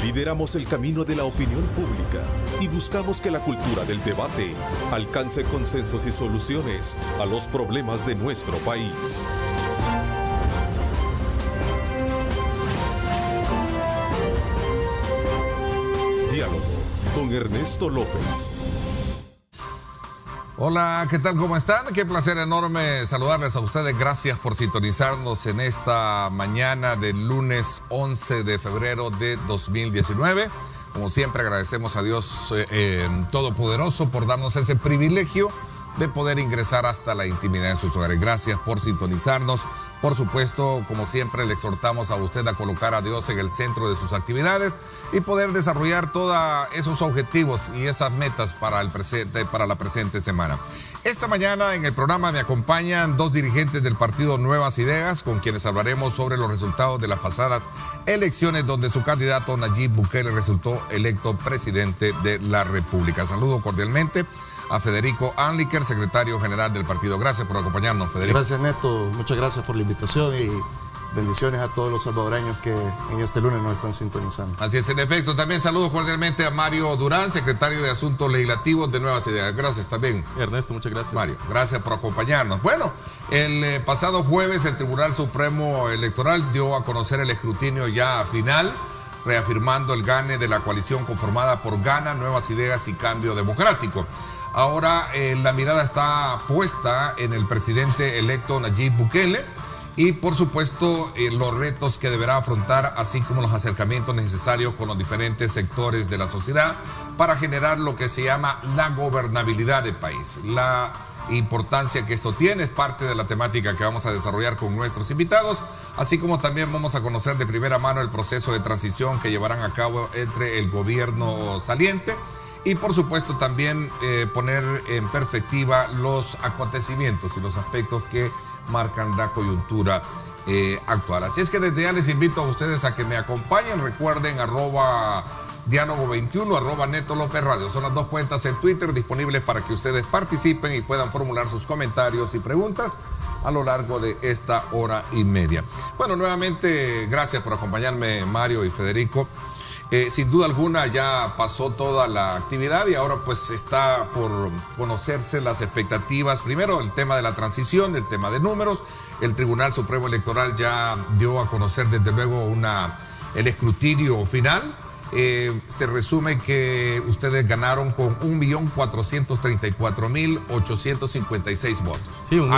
Lideramos el camino de la opinión pública y buscamos que la cultura del debate alcance consensos y soluciones a los problemas de nuestro país. Diálogo con Ernesto López. Hola, ¿qué tal? ¿Cómo están? Qué placer enorme saludarles a ustedes. Gracias por sintonizarnos en esta mañana del lunes 11 de febrero de 2019. Como siempre, agradecemos a Dios Todopoderoso por darnos ese privilegio de poder ingresar hasta la intimidad de sus hogares. Gracias por sintonizarnos. Por supuesto, como siempre, le exhortamos a usted a colocar a Dios en el centro de sus actividades y poder desarrollar todos esos objetivos y esas metas para la presente semana. Esta mañana en el programa me acompañan dos dirigentes del partido Nuevas Ideas, con quienes hablaremos sobre los resultados de las pasadas elecciones, donde su candidato Nayib Bukele resultó electo presidente de la República. Saludo cordialmente a Federico Anliker, secretario general del partido. Gracias por acompañarnos, Federico. Gracias, Neto. Muchas gracias por la invitación y bendiciones a todos los salvadoreños que en este lunes nos están sintonizando. Así es, en efecto. También saludo cordialmente a Mario Durán, secretario de Asuntos Legislativos de Nuevas Ideas. Gracias también. Ernesto, muchas gracias. Mario, gracias por acompañarnos. Bueno, el pasado jueves el Tribunal Supremo Electoral dio a conocer el escrutinio ya final, reafirmando el gane de la coalición conformada por Gana, Nuevas Ideas y Cambio Democrático. Ahora la mirada está puesta en el presidente electo Nayib Bukele y por supuesto los retos que deberá afrontar, así como los acercamientos necesarios con los diferentes sectores de la sociedad para generar lo que se llama la gobernabilidad del país. La importancia que esto tiene es parte de la temática que vamos a desarrollar con nuestros invitados, así como también vamos a conocer de primera mano el proceso de transición que llevarán a cabo entre el gobierno saliente. Y por supuesto también poner en perspectiva los acontecimientos y los aspectos que marcan la coyuntura actual. Así es que desde ya les invito a ustedes a que me acompañen. Recuerden @diálogo21, @Neto López Radio. Son las dos cuentas en Twitter disponibles para que ustedes participen y puedan formular sus comentarios y preguntas a lo largo de esta hora y media. Bueno, nuevamente gracias por acompañarme, Mario y Federico. Sin duda alguna ya pasó toda la actividad y ahora pues está por conocerse las expectativas. Primero el tema de la transición, el tema de números. El Tribunal Supremo Electoral ya dio a conocer desde luego el escrutinio final. Se resume que ustedes ganaron con 1.434.856 votos. Sí, un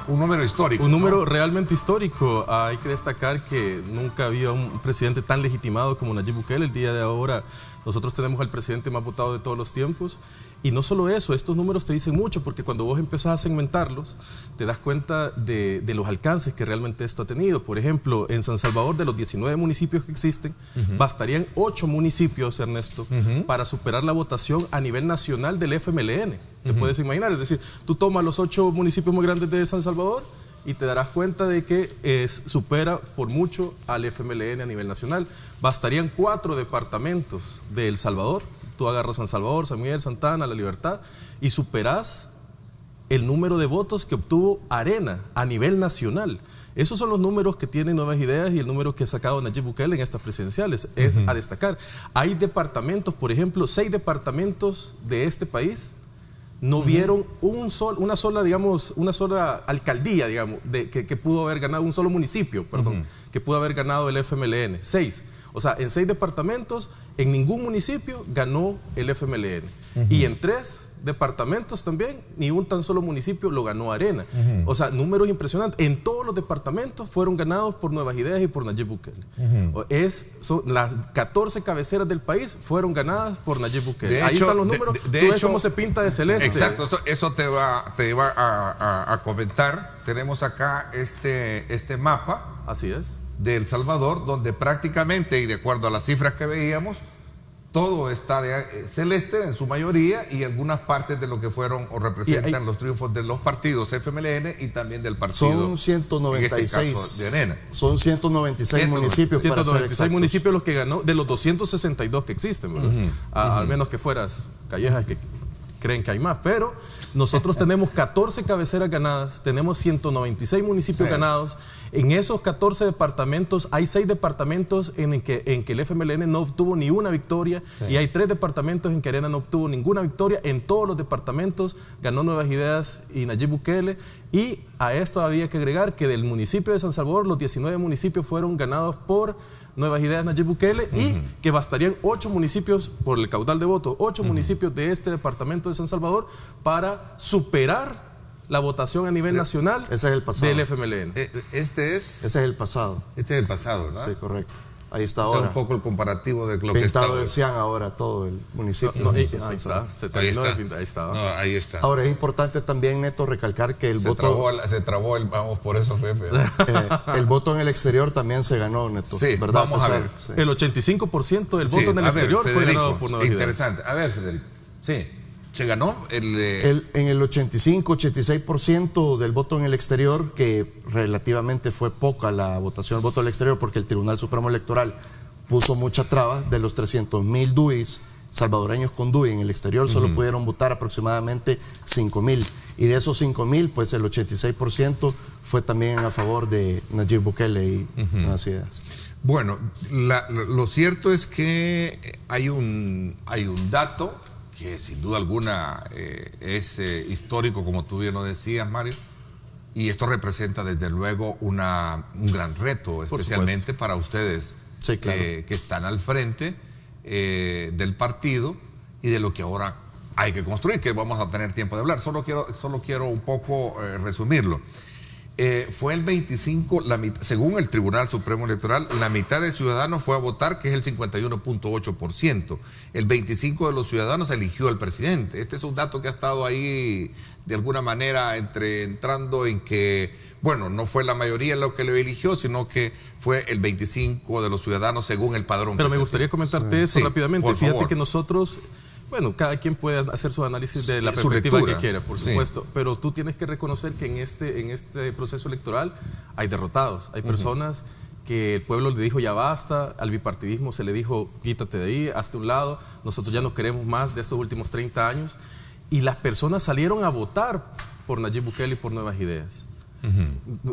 número histórico. Un número realmente histórico. Hay que destacar que nunca había un presidente tan legitimado como Nayib Bukele. El día de ahora nosotros tenemos al presidente más votado de todos los tiempos. Y no solo eso, estos números te dicen mucho, porque cuando vos empezás a segmentarlos, te das cuenta de los alcances que realmente esto ha tenido. Por ejemplo, en San Salvador, de los 19 municipios que existen, bastarían 8 municipios, Ernesto, para superar la votación a nivel nacional del FMLN. Te puedes imaginar, es decir, tú tomas los 8 municipios más grandes de San Salvador y te darás cuenta de que supera por mucho al FMLN a nivel nacional. Bastarían 4 departamentos de El Salvador. Tú agarras San Salvador, San Miguel, Santa Ana, La Libertad y superás el número de votos que obtuvo Arena a nivel nacional. Esos son los números que tienen Nuevas Ideas y el número que ha sacado Nayib Bukele en estas presidenciales. Es a destacar. Hay departamentos, por ejemplo, 6 departamentos de este país no vieron una sola alcaldía, digamos, que pudo haber ganado, un solo municipio, perdón, que pudo haber ganado el FMLN. 6. O sea, en 6 departamentos, en ningún municipio ganó el FMLN. Y en 3 departamentos también, ni un tan solo municipio lo ganó Arena. O sea, números impresionantes. En todos los departamentos fueron ganados por Nuevas Ideas y por Nayib Bukele. Las 14 cabeceras del país fueron ganadas por Nayib Bukele. Ahí están los números. Tú ves cómo se pinta de celeste. Exacto, eso te va a comentar. Tenemos acá este mapa. Así es. De El Salvador, donde prácticamente, y de acuerdo a las cifras que veíamos, todo está celeste en su mayoría y algunas partes de lo que fueron o representan los triunfos de los partidos FMLN y también del partido. Son 196. En este caso, de Arena. Son 196 municipios. 196 municipios los que ganó, de los 262 que existen, ¿verdad? Al menos que fueras Callejas, que creen que hay más, pero nosotros tenemos 14 cabeceras ganadas, tenemos 196 municipios ganados. En esos 14 departamentos hay 6 departamentos en que el FMLN no obtuvo ni una victoria, y hay 3 departamentos en que Arena no obtuvo ninguna victoria. En todos los departamentos ganó Nuevas Ideas y Nayib Bukele, y a esto había que agregar que del municipio de San Salvador, los 19 municipios fueron ganados por Nuevas Ideas, Nayib Bukele, y que bastarían 8 municipios, por el caudal de votos, 8 municipios de este departamento de San Salvador para superar la votación a nivel nacional. Ese es el pasado del FMLN. Ese es el pasado. Este es el pasado, ¿verdad? Sí, correcto. Ahí está O sea, ahora. un poco el comparativo de lo que está Pintado hoy. de cian ahora todo el municipio. Ahí está, se terminó de pintar, ahí está. No, ahí está. Ahora es importante también, Neto, recalcar que el Se trabó el vamos por eso, jefe. el voto en el exterior también se ganó, Neto. Sí, ¿verdad? vamos a ver. Sí. El 85% del voto en el exterior fue ganado por Nuevas Ideas. Interesante. A ver, Federico. Sí, se ganó En el 85-86% del voto en el exterior, que relativamente fue poca la votación, el voto del exterior, porque el Tribunal Supremo Electoral puso mucha traba. De los 300,000 DUIs, salvadoreños con DUI en el exterior, solo pudieron votar aproximadamente 5,000. Y de esos 5,000, pues el 86% fue también a favor de Nayib Bukele y Nuevas Ideas. Bueno, lo cierto es que hay un dato que sin duda alguna es histórico, como tú bien lo decías, Mario, y esto representa desde luego un gran reto, especialmente para ustedes, sí, claro, que están al frente del partido y de lo que ahora hay que construir, que vamos a tener tiempo de hablar. Solo quiero un poco resumirlo. Fue el 25, según el Tribunal Supremo Electoral, la mitad de ciudadanos fue a votar, que es el 51.8%. El 25% de los ciudadanos eligió al presidente. Este es un dato que ha estado ahí de alguna manera entrando en que, bueno, no fue la mayoría lo que lo eligió, sino que fue el 25% de los ciudadanos según el padrón. Pero me gustaría comentarte eso rápidamente. Por Fíjate favor. que nosotros... Bueno, cada quien puede hacer su análisis de la perspectiva lectura, que quiera, por supuesto, pero tú tienes que reconocer que en este proceso electoral hay derrotados, hay personas que el pueblo le dijo ya basta, al bipartidismo se le dijo quítate de ahí, hazte un lado, nosotros ya no queremos más de estos últimos 30 años, y las personas salieron a votar por Nayib Bukele y por Nuevas Ideas,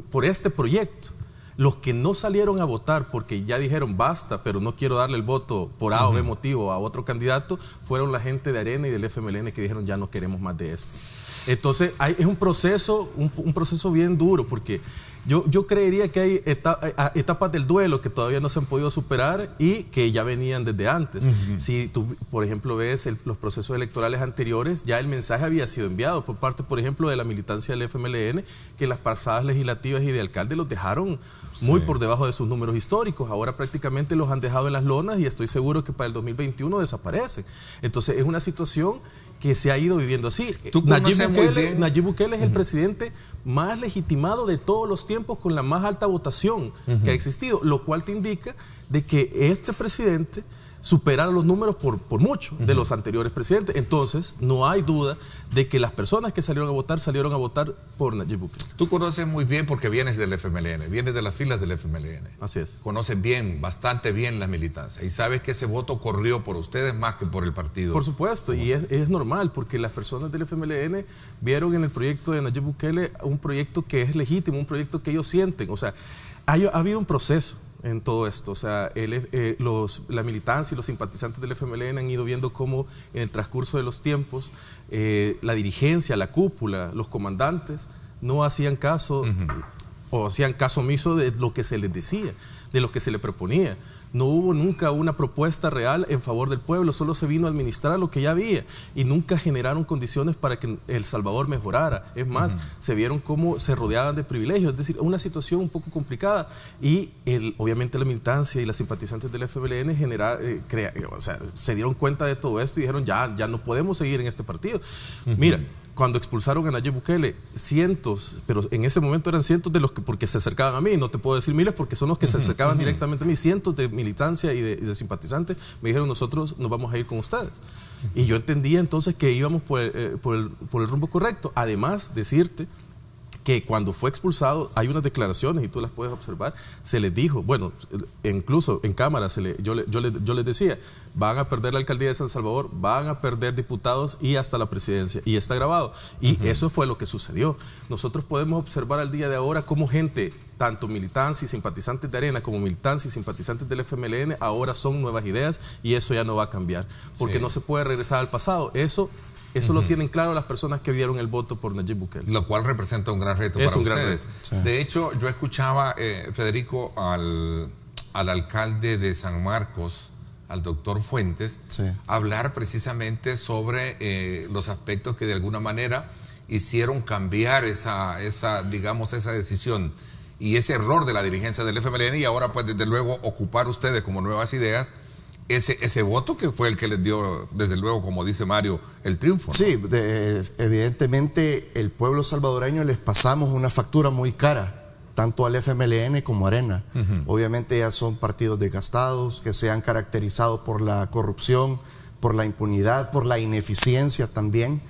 por este proyecto. Los que no salieron a votar porque ya dijeron basta, pero no quiero darle el voto por A o B motivo a otro candidato, fueron la gente de Arena y del FMLN que dijeron ya no queremos más de esto. Entonces es un proceso bien duro, porque yo creería que hay etapas del duelo que todavía no se han podido superar y que ya venían desde antes. Si tú, por ejemplo, ves los procesos electorales anteriores, ya el mensaje había sido enviado por parte, por ejemplo, de la militancia del FMLN, que las pasadas legislativas y de alcalde los dejaron muy por debajo de sus números históricos. Ahora prácticamente los han dejado en las lonas y estoy seguro que para el 2021 desaparecen. Entonces es una situación que se ha ido viviendo así. Nayib Bukele es el presidente más legitimado de todos los tiempos, con la más alta votación que ha existido, lo cual te indica de que este presidente supera los números por mucho de los anteriores presidentes. Entonces no hay duda de que las personas que salieron a votar por Nayib Bukele. Tú conoces muy bien, porque vienes del FMLN, vienes de las filas del FMLN. Así es. Conoces bien, bastante bien la militancia, y sabes que ese voto corrió por ustedes más que por el partido. Por supuesto, y es normal, porque las personas del FMLN vieron en el proyecto de Nayib Bukele un proyecto que es legítimo, un proyecto que ellos sienten. O sea, ha habido un proceso en todo esto. O sea, la militancia y los simpatizantes del FMLN han ido viendo cómo en el transcurso de los tiempos la dirigencia, la cúpula, los comandantes no hacían caso o hacían caso omiso de lo que se les decía, de lo que se les proponía. No hubo nunca una propuesta real en favor del pueblo, solo se vino a administrar lo que ya había y nunca generaron condiciones para que El Salvador mejorara. Es más, se vieron cómo se rodeaban de privilegios, es decir, una situación un poco complicada, y obviamente la militancia y los simpatizantes del FMLN se dieron cuenta de todo esto y dijeron ya no podemos seguir en este partido. Mira, cuando expulsaron a Nayib Bukele, cientos, pero en ese momento eran cientos de los que, porque se acercaban a mí, no te puedo decir miles porque son los que se acercaban directamente a mí, cientos de militancia y de simpatizantes me dijeron nosotros nos vamos a ir con ustedes. Y yo entendía entonces que íbamos por el rumbo correcto. Además, decirte que cuando fue expulsado, hay unas declaraciones y tú las puedes observar, se les dijo, bueno, incluso en cámara yo les decía, van a perder la alcaldía de San Salvador, van a perder diputados y hasta la presidencia, y está grabado, y eso fue lo que sucedió. Nosotros podemos observar al día de ahora cómo gente, tanto militantes y simpatizantes de Arena como militantes y simpatizantes del FMLN, ahora son nuevas ideas, y eso ya no va a cambiar, porque no se puede regresar al pasado. Eso lo tienen claro las personas que dieron el voto por Nayib Bukele. Lo cual representa un gran reto para ustedes. Sí. De hecho, yo escuchaba, Federico, al alcalde de San Marcos, al doctor Fuentes, hablar precisamente sobre los aspectos que de alguna manera hicieron cambiar esa decisión y ese error de la dirigencia del FMLN, y ahora pues desde luego ocupar ustedes como nuevas ideas ese voto que fue el que les dio, desde luego, como dice Mario, el triunfo, ¿no? Sí, evidentemente el pueblo salvadoreño les pasamos una factura muy cara, tanto al FMLN como a Arena. Obviamente ya son partidos desgastados, que se han caracterizado por la corrupción, por la impunidad, por la ineficiencia también,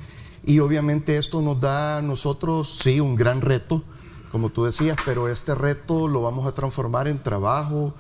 y obviamente esto nos da a nosotros, sí, un gran reto, como tú decías, pero este reto lo vamos a transformar en trabajo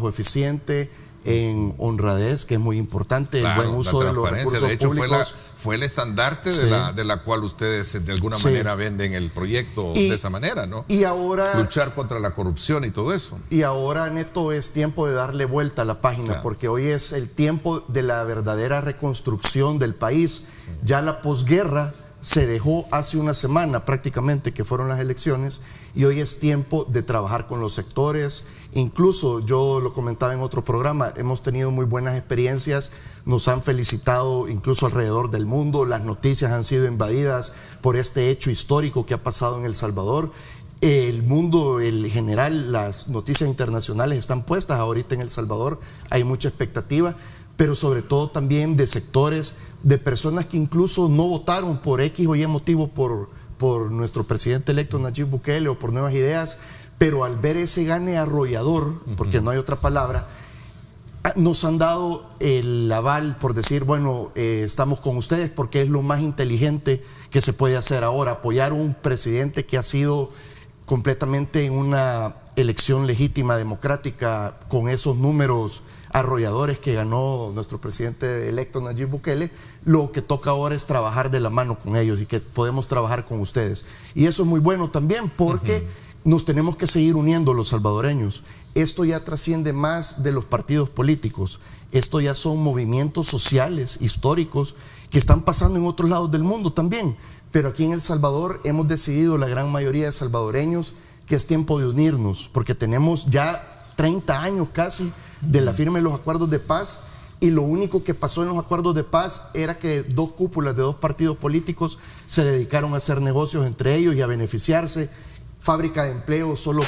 eficiente, en honradez, que es muy importante, el buen uso de los recursos de hecho, públicos. Fue el estandarte de la cual ustedes de alguna manera venden el proyecto de esa manera, ¿no? Y ahora luchar contra la corrupción y todo eso. Y ahora, Neto, es tiempo de darle vuelta a la página, porque hoy es el tiempo de la verdadera reconstrucción del país. Ya la posguerra se dejó hace una semana prácticamente, que fueron las elecciones, y hoy es tiempo de trabajar con los sectores. Incluso yo lo comentaba en otro programa, hemos tenido muy buenas experiencias, nos han felicitado incluso alrededor del mundo, las noticias han sido invadidas por este hecho histórico que ha pasado en El Salvador. El mundo, en general, las noticias internacionales están puestas ahorita en El Salvador, hay mucha expectativa, pero sobre todo también de sectores, de personas que incluso no votaron por X o Y motivo por nuestro presidente electo Nayib Bukele o por Nuevas Ideas, pero al ver ese gane arrollador, porque no hay otra palabra, nos han dado el aval por decir, bueno, estamos con ustedes porque es lo más inteligente que se puede hacer ahora, apoyar a un presidente que ha sido completamente en una elección legítima, democrática, con esos números arrolladores que ganó nuestro presidente electo Nayib Bukele. Lo que toca ahora es trabajar de la mano con ellos y que podemos trabajar con ustedes. Y eso es muy bueno también porque nos tenemos que seguir uniendo los salvadoreños. Esto ya trasciende más de los partidos políticos. Esto ya son movimientos sociales, históricos, que están pasando en otros lados del mundo también. Pero aquí en El Salvador hemos decidido, la gran mayoría de salvadoreños, que es tiempo de unirnos, porque tenemos ya 30 años casi de la firma de los acuerdos de paz, y lo único que pasó en los acuerdos de paz era que dos cúpulas de dos partidos políticos se dedicaron a hacer negocios entre ellos y a beneficiarse. Fábrica de empleo solo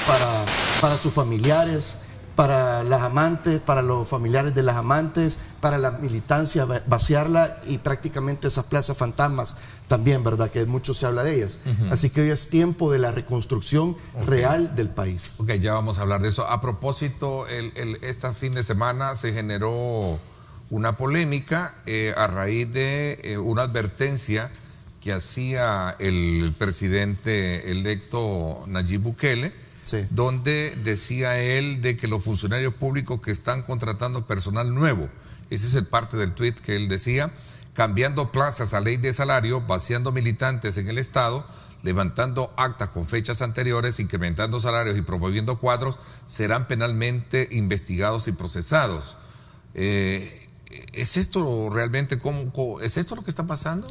para sus familiares, para las amantes, para los familiares de las amantes, para la militancia, vaciarla, y prácticamente esas plazas fantasmas también, ¿verdad? Que mucho se habla de ellas. Así que hoy es tiempo de la reconstrucción real del país. Ok, ya vamos a hablar de eso. A propósito, este fin de semana se generó una polémica a raíz de una advertencia que hacía el presidente electo Nayib Bukele, donde decía él de que los funcionarios públicos que están contratando personal nuevo, ese es el parte del tuit que él decía, cambiando plazas a ley de salario, vaciando militantes en el Estado, levantando actas con fechas anteriores, incrementando salarios y promoviendo cuadros, serán penalmente investigados y procesados. ¿Es esto realmente es esto lo que está pasando?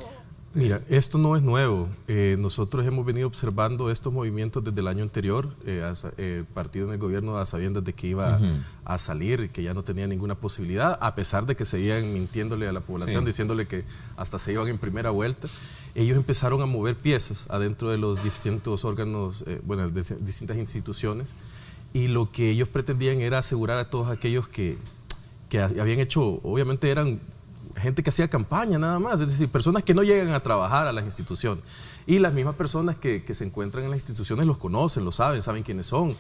Mira, esto no es nuevo. Nosotros hemos venido observando estos movimientos desde el año anterior. El partido en el gobierno, a sabiendas de que iba a salir, que ya no tenía ninguna posibilidad, a pesar de que seguían mintiéndole a la población, diciéndole que hasta se iban en primera vuelta. Ellos empezaron a mover piezas adentro de los distintos órganos, de distintas instituciones, y lo que ellos pretendían era asegurar a todos aquellos que habían hecho, obviamente eran gente que hacía campaña nada más, es decir, personas que no llegan a trabajar a las instituciones, y las mismas personas que se encuentran en las instituciones los conocen, lo saben quiénes son,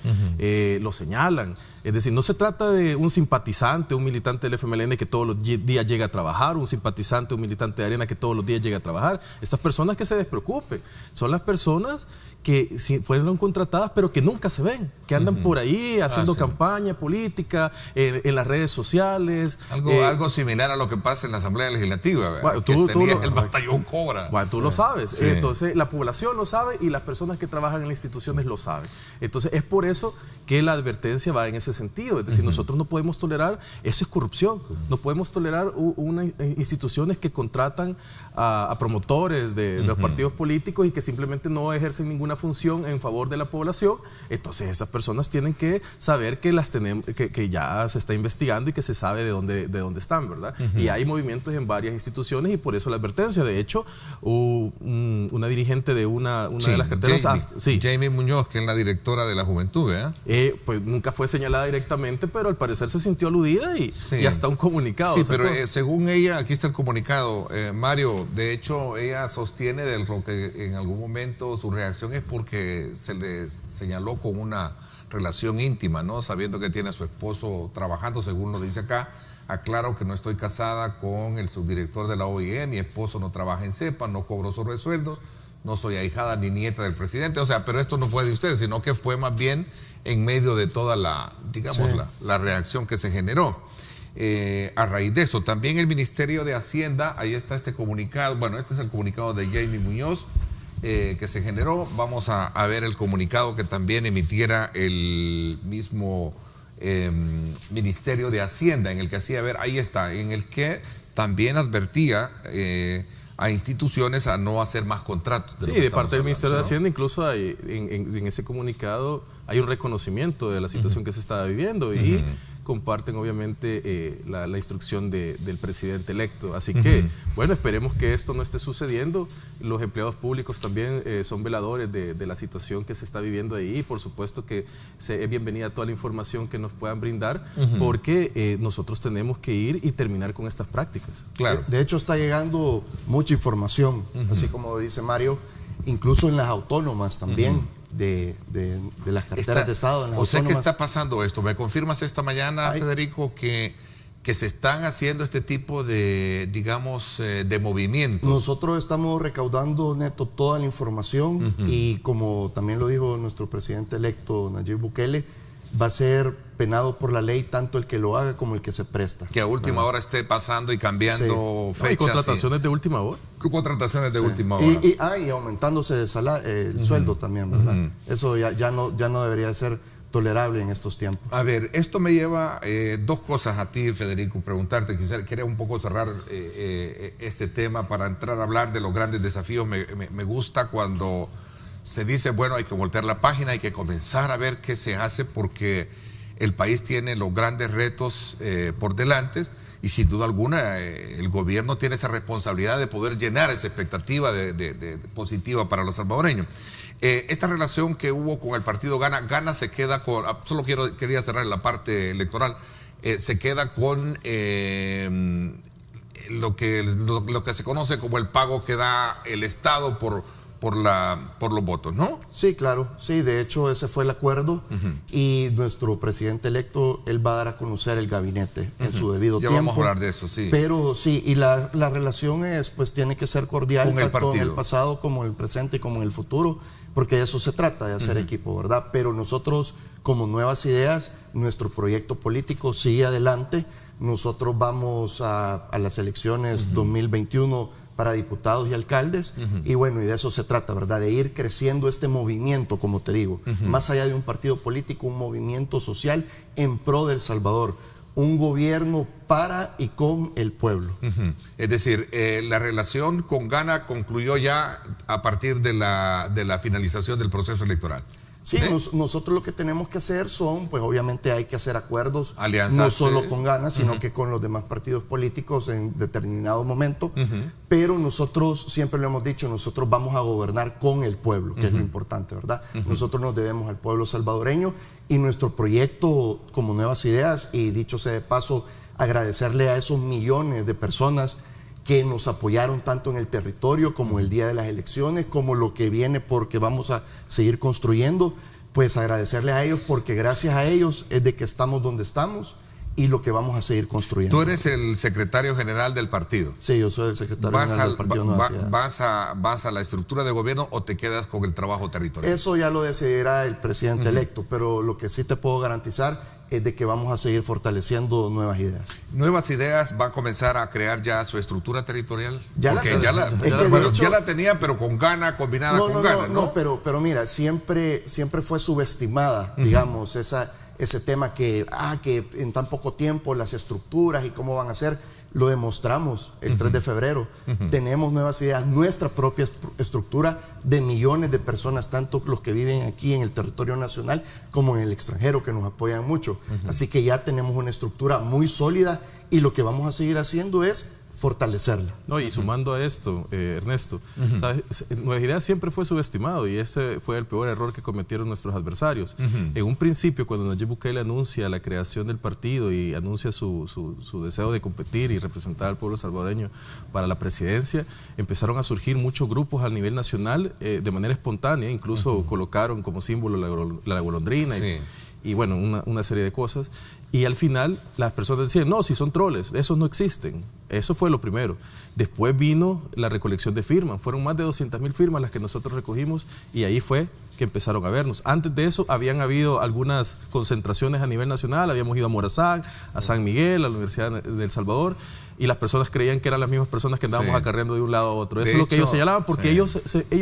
los señalan. Es decir, no se trata de un simpatizante, un militante del FMLN que todos los días llega a trabajar, un simpatizante, un militante de Arena que todos los días llega a trabajar. Estas personas que se despreocupen, son las personas que fueron contratadas, pero que nunca se ven, que andan por ahí haciendo campaña política, en las redes sociales. Algo similar a lo que pasa en la Asamblea Legislativa, bueno, el batallón Cobra. Bueno, tú lo sabes. Entonces, la población lo sabe y las personas que trabajan en las instituciones lo saben. Entonces, es por eso que la advertencia va en ese sentido. Es decir, nosotros no podemos tolerar, eso es corrupción. No podemos tolerar instituciones que contratan a promotores de los partidos políticos y que simplemente no ejercen ninguna función en favor de la población. Entonces esas personas tienen que saber que que ya se está investigando y que se sabe de dónde están, ¿verdad? Y hay movimientos en varias instituciones y por eso la advertencia. De hecho, una dirigente de una de las carteras... Jamie Muñoz, que es la directora de la Juventud, ¿verdad? Pues nunca fue señalada directamente, pero al parecer se sintió aludida y hasta un comunicado. Sí, pero según ella, aquí está el comunicado, Mario, de hecho ella sostiene de lo que en algún momento su reacción es porque se le señaló con una relación íntima, ¿no? Sabiendo que tiene a su esposo trabajando, según lo dice acá. Aclaro que no estoy casada con el subdirector de la OIE, mi esposo no trabaja en CEPA, no cobro sobresueldos, no soy ahijada ni nieta del presidente, o sea, pero esto no fue de ustedes, sino que fue más bien en medio de toda la, digamos, la reacción que se generó. A raíz de eso, también el Ministerio de Hacienda, ahí está este comunicado, bueno, este es el comunicado de Jamie Muñoz, que se generó. Vamos a ver el comunicado que también emitiera el mismo Ministerio de Hacienda, en el que hacía ver, ahí está, en el que también advertía a instituciones a no hacer más contratos. Sí, de parte del Ministerio de Hacienda, incluso hay, en ese comunicado hay un reconocimiento de la situación que se estaba viviendo y comparten obviamente la instrucción del presidente electo. Así que, bueno, esperemos que esto no esté sucediendo. Los empleados públicos también son veladores de la situación que se está viviendo ahí. Por supuesto que es bienvenida toda la información que nos puedan brindar, porque nosotros tenemos que ir y terminar con estas prácticas. Claro. De hecho, está llegando mucha información, así como dice Mario, incluso en las autónomas también. De las carteras de Estado. En las autónomas. ¿Qué está pasando esto? ¿Me confirmas esta mañana, Federico, que se están haciendo este tipo de, digamos, de movimientos? Nosotros estamos recaudando, Neto, toda la información y como también lo dijo nuestro presidente electo, Nayib Bukele, va a ser penado por la ley tanto el que lo haga como el que se presta. Que a última hora esté pasando y cambiando fechas. ¿Y contrataciones de última hora? Contrataciones de última hora. Y aumentándose el sueldo también, ¿verdad? Eso ya no debería ser tolerable en estos tiempos. A ver, esto me lleva dos cosas a ti, Federico, preguntarte. Quería un poco cerrar este tema para entrar a hablar de los grandes desafíos. Me gusta cuando se dice, bueno, hay que voltear la página, hay que comenzar a ver qué se hace porque el país tiene los grandes retos por delante y sin duda alguna el gobierno tiene esa responsabilidad de poder llenar esa expectativa positiva para los salvadoreños. Esta relación que hubo con el partido Gana se queda con, solo quería cerrar la parte electoral, se queda con lo que se conoce como el pago que da el Estado por los votos, ¿no? Sí, claro, sí, de hecho ese fue el acuerdo y nuestro presidente electo, él va a dar a conocer el gabinete en su debido tiempo. Ya vamos a hablar de eso, sí. Pero sí, y la relación tiene que ser cordial, tanto en el pasado como en el presente y como en el futuro, porque de eso se trata, de hacer equipo, ¿verdad? Pero nosotros, como Nuevas Ideas, nuestro proyecto político sigue adelante. Nosotros vamos a las elecciones 2021 para diputados y alcaldes, y bueno, y de eso se trata, ¿verdad? De ir creciendo este movimiento, como te digo, más allá de un partido político, un movimiento social en pro del Salvador, un gobierno para y con el pueblo. Es decir, la relación con Gana concluyó ya a partir de la finalización del proceso electoral. Sí, nosotros lo que tenemos que hacer pues obviamente hay que hacer acuerdos, alianzas, no solo con Gana, sino que con los demás partidos políticos en determinado momento, pero nosotros, siempre lo hemos dicho, nosotros vamos a gobernar con el pueblo, que es lo importante, ¿verdad? Nosotros nos debemos al pueblo salvadoreño y nuestro proyecto como Nuevas Ideas, y dicho sea de paso, agradecerle a esos millones de personas que nos apoyaron tanto en el territorio como el día de las elecciones, como lo que viene porque vamos a seguir construyendo, pues agradecerle a ellos porque gracias a ellos es de que estamos donde estamos y lo que vamos a seguir construyendo. Tú eres el secretario general del partido. Sí, yo soy el secretario general del partido Nueva Ciudad. ¿Vas a la estructura de gobierno o te quedas con el trabajo territorial? Eso ya lo decidirá el presidente electo, pero lo que sí te puedo garantizar es de que vamos a seguir fortaleciendo Nuevas Ideas. ¿Nuevas Ideas va a comenzar a crear ya su estructura territorial? Porque ya la tenía, pero con Gana, combinada con Gana, ¿no? No, pero mira, siempre fue subestimada, digamos, ese tema que en tan poco tiempo las estructuras y cómo van a ser. Lo demostramos el 3 de febrero. Tenemos Nuevas Ideas, nuestra propia estructura de millones de personas, tanto los que viven aquí en el territorio nacional como en el extranjero, que nos apoyan mucho. Así que ya tenemos una estructura muy sólida y lo que vamos a seguir haciendo es fortalecerla. No, y sumando a esto, Ernesto, ¿sabes? Nuevas Ideas siempre fue subestimado y ese fue el peor error que cometieron nuestros adversarios. En un principio, cuando Nayib Bukele anuncia la creación del partido y anuncia su deseo de competir y representar al pueblo salvadoreño para la presidencia, empezaron a surgir muchos grupos a nivel nacional de manera espontánea, incluso colocaron como símbolo la golondrina y bueno, una serie de cosas. Y al final las personas decían, no, si son troles, esos no existen. Eso fue lo primero. Después vino la recolección de firmas. Fueron más de 200,000 firmas las que nosotros recogimos y ahí fue que empezaron a vernos. Antes de eso habían habido algunas concentraciones a nivel nacional. Habíamos ido a Morazán, a San Miguel, a la Universidad de El Salvador y las personas creían que eran las mismas personas que andábamos acarreando de un lado a otro. Eso es lo que ellos señalaban porque ellos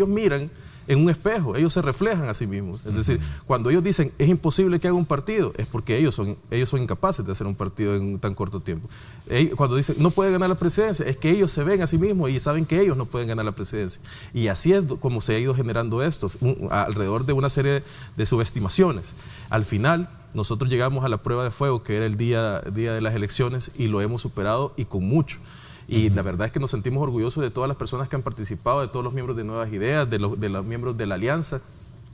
miran en un espejo, ellos se reflejan a sí mismos. Es decir, cuando ellos dicen es imposible que haga un partido, es porque ellos son incapaces de hacer un partido en tan corto tiempo. Cuando dicen no puede ganar la presidencia, es que ellos se ven a sí mismos y saben que ellos no pueden ganar la presidencia. Y así es como se ha ido generando esto, alrededor de una serie de subestimaciones. Al final, nosotros llegamos a la prueba de fuego, que era el día de las elecciones, y lo hemos superado y con mucho. Y la verdad es que nos sentimos orgullosos de todas las personas que han participado, de todos los miembros de Nuevas Ideas, de los miembros de la Alianza.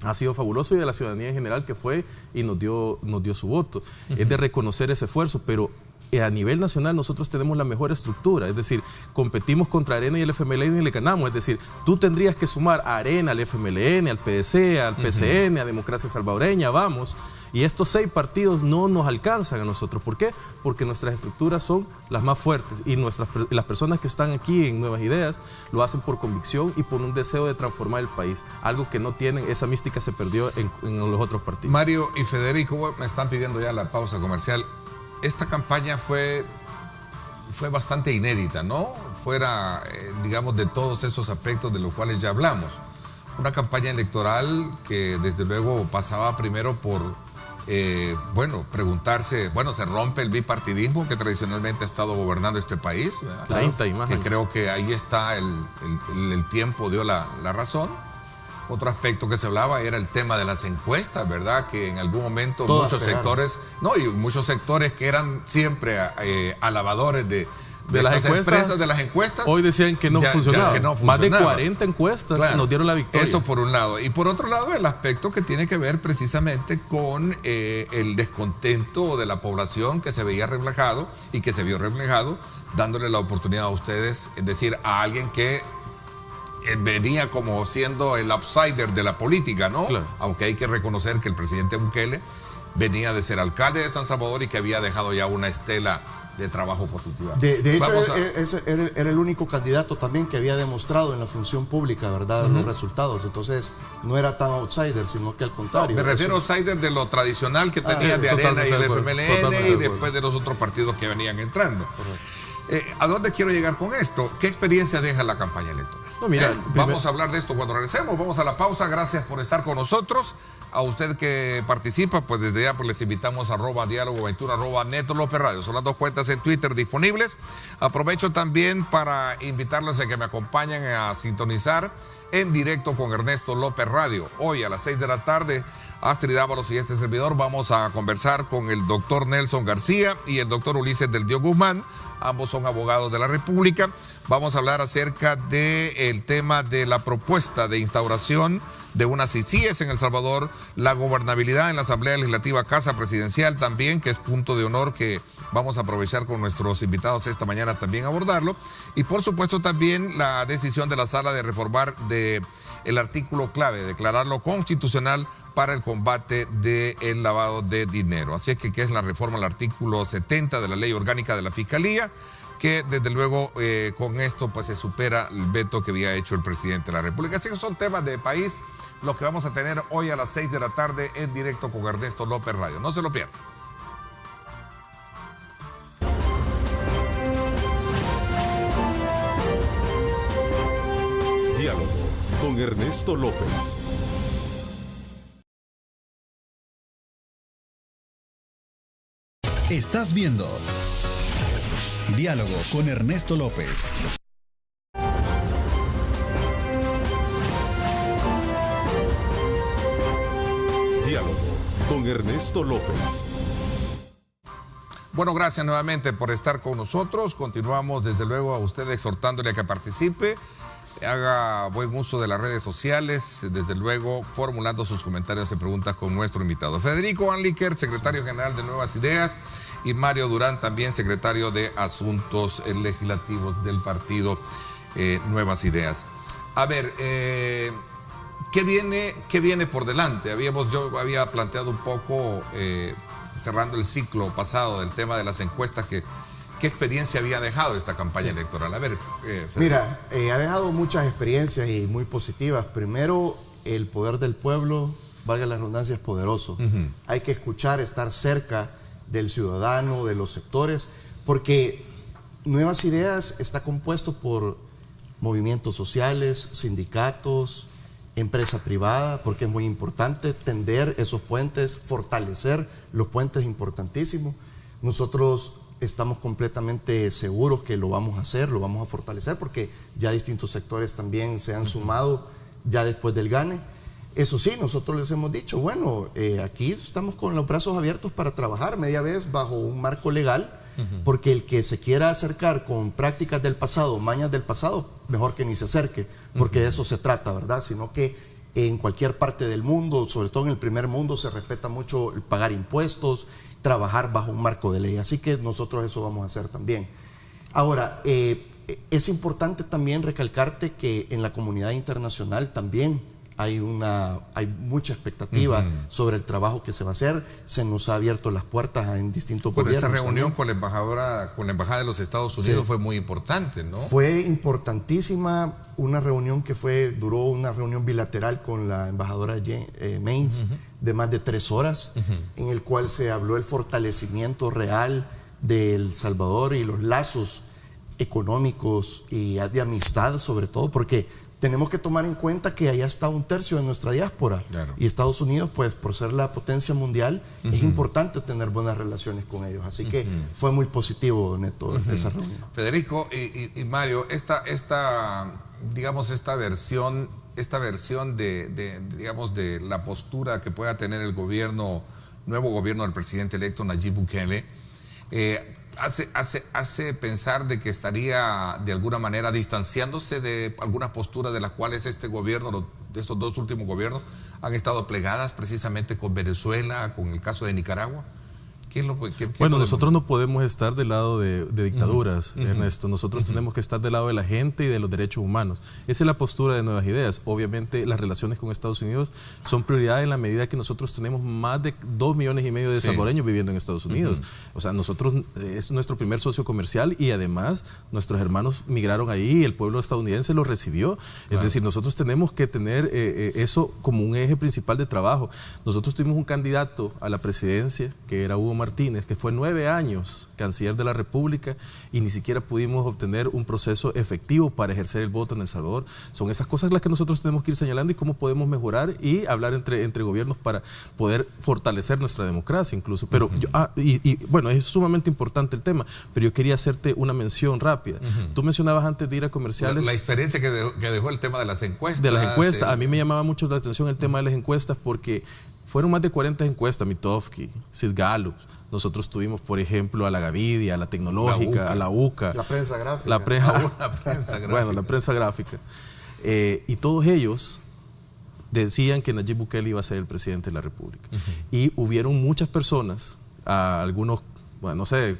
Ha sido fabuloso y de la ciudadanía en general que fue y nos dio su voto. Es de reconocer ese esfuerzo, pero a nivel nacional nosotros tenemos la mejor estructura, es decir, competimos contra Arena y el FMLN y le ganamos, es decir, tú tendrías que sumar a Arena, al FMLN, al PDC, al PCN, a Democracia Salvadoreña, Vamos, y estos 6 partidos no nos alcanzan a nosotros. ¿Por qué? Porque nuestras estructuras son las más fuertes y las personas que están aquí en Nuevas Ideas lo hacen por convicción y por un deseo de transformar el país, algo que no tienen, esa mística se perdió en los otros partidos. Mario y Federico, me están pidiendo ya la pausa comercial. Esta campaña fue bastante inédita, ¿no? Fuera, digamos, de todos esos aspectos de los cuales ya hablamos. Una campaña electoral que desde luego pasaba primero por, preguntarse, se rompe el bipartidismo que tradicionalmente ha estado gobernando este país. 30 y más. Que creo que ahí está el tiempo dio la razón. Otro aspecto que se hablaba era el tema de las encuestas, ¿verdad? Que en algún momento muchos sectores que eran siempre alabadores de estas empresas, de las encuestas. Hoy decían que no funcionaba. Más de 40 encuestas nos dieron la victoria. Eso por un lado. Y por otro lado, el aspecto que tiene que ver precisamente con el descontento de la población que se veía reflejado y que se vio reflejado, dándole la oportunidad a ustedes, es decir, a alguien que venía como siendo el outsider de la política, ¿no? Claro. Aunque hay que reconocer que el presidente Bukele venía de ser alcalde de San Salvador y que había dejado ya una estela de trabajo positiva. De hecho, era el único candidato también que había demostrado en la función pública, ¿verdad? Los resultados. Entonces, no era tan outsider, sino que al contrario. Me refiero a outsider de lo tradicional que tenía de Arena y el FMLN y después de los otros partidos que venían entrando. ¿A dónde quiero llegar con esto? ¿Qué experiencia deja la campaña electoral? No, mira, vamos a hablar de esto cuando regresemos. Vamos a la pausa. Gracias por estar con nosotros. A usted que participa, pues desde ya les invitamos a @diálogo21, @Neto López Radio. Son las 2 cuentas en Twitter disponibles. Aprovecho también para invitarlos a que me acompañen a sintonizar en directo con Ernesto López Radio. Hoy a las 6 de la tarde, Astrid Ábalos y este servidor vamos a conversar con el doctor Nelson García y el doctor Ulises del Dio Guzmán. Ambos son abogados de la República. Vamos a hablar acerca del tema de la propuesta de instauración de unas CICIES en El Salvador, la gobernabilidad en la Asamblea Legislativa, Casa Presidencial también, que es punto de honor que vamos a aprovechar con nuestros invitados esta mañana también abordarlo. Y por supuesto también la decisión de la Sala de reformar el artículo clave, declararlo constitucional para el combate del lavado de dinero. Así es que es la reforma al artículo 70 de la Ley Orgánica de la Fiscalía, que desde luego con esto pues se supera el veto que había hecho el presidente de la República. Así que son temas de país los que vamos a tener hoy a las 6 de la tarde en directo con Ernesto López Radio. No se lo pierdan. Diálogo con Ernesto López. Estás viendo Diálogo con Ernesto López. Diálogo con Ernesto López. Bueno, gracias nuevamente por estar con nosotros. Continuamos desde luego a usted exhortándole a que participe, haga buen uso de las redes sociales, desde luego formulando sus comentarios y preguntas con nuestro invitado. Federico Anliker, secretario general de Nuevas Ideas, y Mario Durán, también secretario de Asuntos Legislativos del partido Nuevas Ideas. A ver, ¿qué viene por delante? Yo había planteado un poco, cerrando el ciclo pasado del tema de las encuestas, ¿qué experiencia había dejado esta campaña electoral? A ver, mira, ha dejado muchas experiencias y muy positivas. Primero, el poder del pueblo, valga la redundancia, es poderoso. Hay que escuchar, estar cerca del ciudadano, de los sectores, porque Nuevas Ideas está compuesto por movimientos sociales, sindicatos, empresa privada, porque es muy importante tender esos puentes, fortalecer los puentes, importantísimos. Nosotros estamos completamente seguros que lo vamos a hacer, lo vamos a fortalecer, porque ya distintos sectores también se han sumado ya después del gane. Eso sí, nosotros les hemos dicho, bueno, aquí estamos con los brazos abiertos para trabajar media vez bajo un marco legal, porque el que se quiera acercar con prácticas del pasado, mañas del pasado, mejor que ni se acerque, porque de eso se trata, ¿verdad? Sino que en cualquier parte del mundo, sobre todo en el primer mundo, se respeta mucho el pagar impuestos, trabajar bajo un marco de ley. Así que nosotros eso vamos a hacer también. Ahora, es importante también recalcarte que en la comunidad internacional también hay mucha expectativa sobre el trabajo que se va a hacer. Se nos ha abierto las puertas en distintos gobiernos. Esa reunión también con la embajada de los Estados Unidos fue muy importante, ¿no? Fue importantísima, una reunión que duró una reunión bilateral con la embajadora Maines de más de 3 horas, en el cual se habló el fortalecimiento real de El Salvador y los lazos económicos y de amistad, sobre todo, porque tenemos que tomar en cuenta que allá está 1/3 de nuestra diáspora. Claro. Y Estados Unidos, pues por ser la potencia mundial, es importante tener buenas relaciones con ellos. Así que fue muy positivo, Neto, esa reunión. Federico y Mario, esta versión de la postura que pueda tener el nuevo gobierno del presidente electo Nayib Bukele, hace pensar de que estaría de alguna manera distanciándose de algunas posturas de las cuales este gobierno, de estos 2 últimos gobiernos, han estado plegadas precisamente con Venezuela, con el caso de Nicaragua. Bueno, nosotros no podemos estar del lado de dictaduras, Ernesto. Nosotros tenemos que estar del lado de la gente y de los derechos humanos. Esa es la postura de Nuevas Ideas. Obviamente las relaciones con Estados Unidos son prioridad en la medida que nosotros tenemos más de 2,5 millones de salvadoreños viviendo en Estados Unidos. O sea, nosotros es nuestro primer socio comercial y además nuestros hermanos migraron ahí y el pueblo estadounidense los recibió. Es decir, nosotros tenemos que tener eso como un eje principal de trabajo. Nosotros tuvimos un candidato a la presidencia que era Hugo Martínez, que fue 9 años canciller de la República y ni siquiera pudimos obtener un proceso efectivo para ejercer el voto en El Salvador. Son esas cosas las que nosotros tenemos que ir señalando y cómo podemos mejorar y hablar entre gobiernos para poder fortalecer nuestra democracia incluso. Pero bueno, es sumamente importante el tema, pero yo quería hacerte una mención rápida. Tú mencionabas antes de ir a comerciales la experiencia que dejó el tema de las encuestas. De las encuestas, a mí me llamaba mucho la atención el tema de las encuestas porque fueron más de 40 encuestas, Mitofsky, Sid Gallup. Nosotros tuvimos, por ejemplo, a la Gavidia, a la Tecnológica, a la UCA. La prensa gráfica. La prensa gráfica. Bueno, la prensa gráfica. Y todos ellos decían que Nayib Bukele iba a ser el presidente de la República. Y hubieron muchas personas, algunos, bueno, no sé,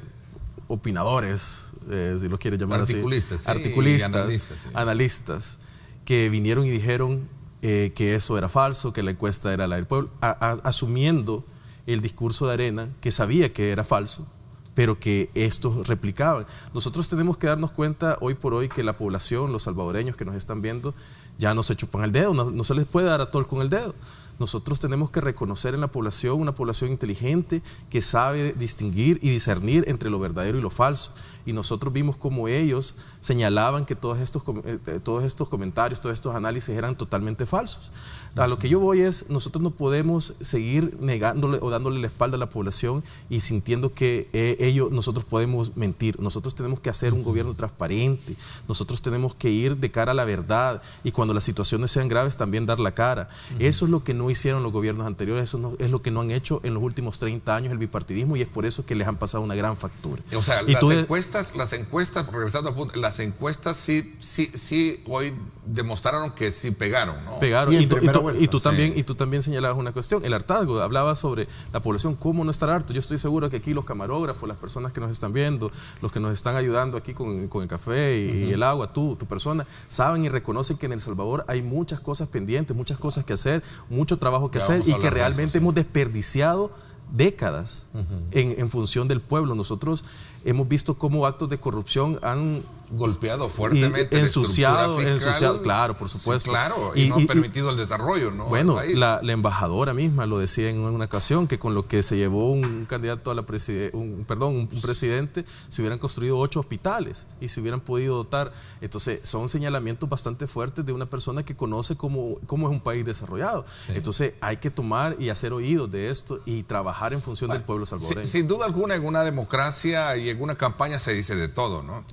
opinadores, si los quieres llamar articulistas, así. Articulistas, analistas, que vinieron y dijeron que eso era falso, que la encuesta era la del pueblo, asumiendo el discurso de Arena, que sabía que era falso, pero que estos replicaban. Nosotros tenemos que darnos cuenta hoy por hoy que la población, los salvadoreños que nos están viendo, ya no se chupan el dedo, no se les puede dar a tol con el dedo. Nosotros tenemos que reconocer en la población una población inteligente que sabe distinguir y discernir entre lo verdadero y lo falso. Y nosotros vimos como ellos señalaban que todos estos comentarios, todos estos análisis eran totalmente falsos. A lo que yo voy es, nosotros no podemos seguir negándole o dándole la espalda a la población y sintiendo que nosotros podemos mentir. Nosotros tenemos que hacer un gobierno transparente, nosotros tenemos que ir de cara a la verdad y cuando las situaciones sean graves también dar la cara. Eso es lo que no hicieron los gobiernos anteriores, eso es lo que no han hecho en los últimos 30 años el bipartidismo y es por eso que les han pasado una gran factura. O sea, las encuestas, regresando al punto, las encuestas sí hoy demostraron que sí pegaron, ¿no? Pegaron. Y tú también señalabas una cuestión, el hartazgo, hablaba sobre la población, cómo no estar harto. Yo estoy seguro que aquí los camarógrafos, las personas que nos están viendo, los que nos están ayudando aquí con el café y el agua, tu persona, saben y reconocen que en El Salvador hay muchas cosas pendientes, muchas cosas que hacer, mucho trabajo que hacer y que realmente hemos desperdiciado décadas en función del pueblo. Nosotros hemos visto cómo actos de corrupción han golpeado fuertemente, ensuciado, claro, por supuesto. Sí, claro, y no han permitido el desarrollo, ¿no? Bueno, la embajadora misma lo decía en una ocasión, que con lo que se llevó un candidato a la un presidente, se hubieran construido 8 hospitales y se hubieran podido dotar. Entonces, son señalamientos bastante fuertes de una persona que conoce cómo es un país desarrollado. Sí. Entonces, hay que tomar y hacer oídos de esto y trabajar en función del pueblo salvadoreño. Sin duda alguna, en una democracia y en una campaña se dice de todo, ¿no?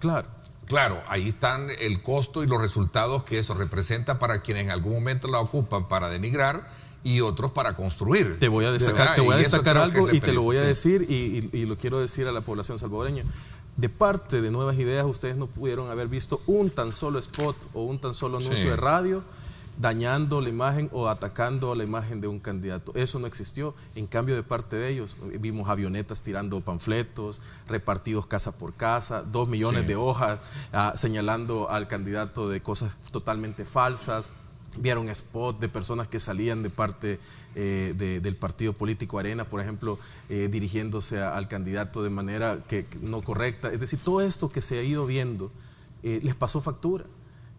Claro, ahí están el costo y los resultados que eso representa para quienes en algún momento la ocupan para denigrar y otros para construir. Te voy a destacar algo y te lo voy a decir y lo quiero decir a la población salvadoreña. De parte de Nuevas Ideas, ustedes no pudieron haber visto un tan solo spot o un tan solo anuncio de radio dañando la imagen o atacando la imagen de un candidato. Eso no existió. En cambio, de parte de ellos, vimos avionetas tirando panfletos, repartidos casa por casa, 2 millones de hojas señalando al candidato de cosas totalmente falsas. Vieron spot de personas que salían de parte del partido político Arena, por ejemplo, dirigiéndose al candidato de manera no correcta. Es decir, todo esto que se ha ido viendo les pasó factura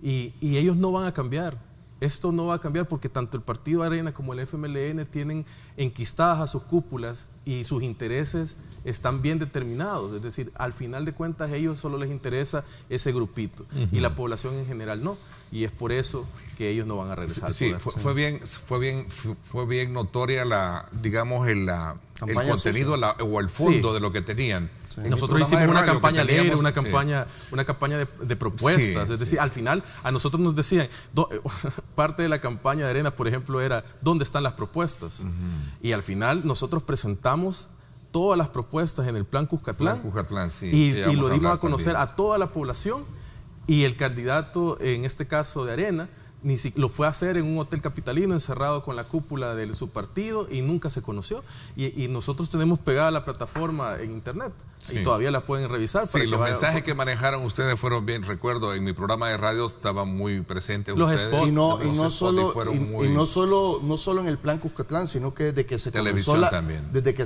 y ellos no van a cambiar. Esto no va a cambiar porque tanto el partido Arena como el FMLN tienen enquistadas a sus cúpulas y sus intereses están bien determinados. Es decir, al final de cuentas, a ellos solo les interesa ese grupito y la población en general no. Y es por eso que ellos no van a regresar. Sí, fue bien notoria el contenido o el fondo de lo que tenían. Nosotros hicimos una campaña alegre, una campaña de propuestas. Es decir, al final a nosotros nos decían, parte de la campaña de Arena, por ejemplo, era ¿dónde están las propuestas? Y al final nosotros presentamos todas las propuestas en el Plan Cuscatlán, y lo dimos a conocer a toda la población y el candidato, en este caso de Arena, lo fue a hacer en un hotel capitalino encerrado con la cúpula de su partido y nunca se conoció. Y nosotros tenemos pegada la plataforma en internet y todavía la pueden revisar. Sí, los mensajes que manejaron ustedes fueron bien. Recuerdo, en mi programa de radio estaban muy presentes ustedes. Spots, no solo en el Plan Cuscatlán, sino que desde que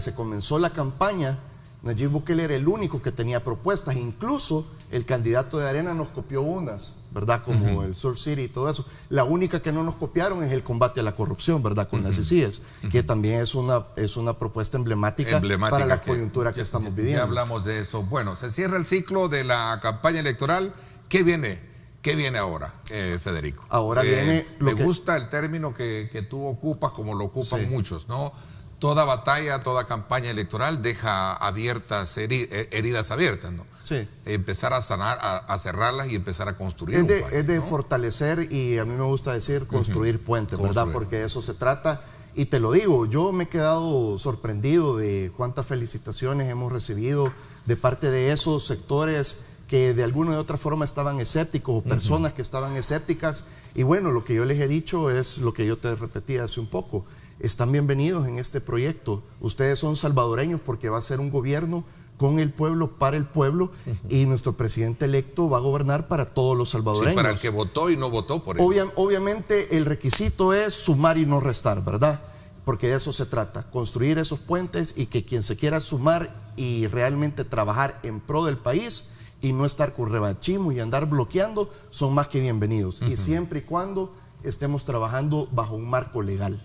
se comenzó la campaña, Nayib Bukele era el único que tenía propuestas. Incluso el candidato de Arena nos copió unas, ¿verdad? Como el Surf City y todo eso. La única que no nos copiaron es el combate a la corrupción, ¿verdad? Con las ICIES, que también es una propuesta emblemática para la coyuntura que estamos viviendo. Ya hablamos de eso. Bueno, se cierra el ciclo de la campaña electoral. ¿Qué viene? ¿Qué viene ahora, Federico? Ahora viene... Me gusta el término que tú ocupas, como lo ocupan muchos, ¿no? Toda batalla, toda campaña electoral deja abiertas heridas abiertas, ¿no? Sí. Empezar a sanar, a cerrarlas y empezar a construir un país, es de ¿no? fortalecer y a mí me gusta decir construir puentes, ¿verdad? Porque de eso se trata. Y te lo digo, yo me he quedado sorprendido de cuántas felicitaciones hemos recibido de parte de esos sectores que de alguna u otra forma estaban escépticos o personas que estaban escépticas. Y bueno, lo que yo les he dicho es lo que yo te repetí hace un poco. Están bienvenidos en este proyecto. Ustedes son salvadoreños porque va a ser un gobierno con el pueblo, para el pueblo, y nuestro presidente electo va a gobernar para todos los salvadoreños. Sí, para el que votó y no votó por él. Obviamente el requisito es sumar y no restar, ¿verdad? Porque de eso se trata, construir esos puentes y que quien se quiera sumar y realmente trabajar en pro del país y no estar con revanchismo y andar bloqueando, son más que bienvenidos. Y siempre y cuando estemos trabajando bajo un marco legal.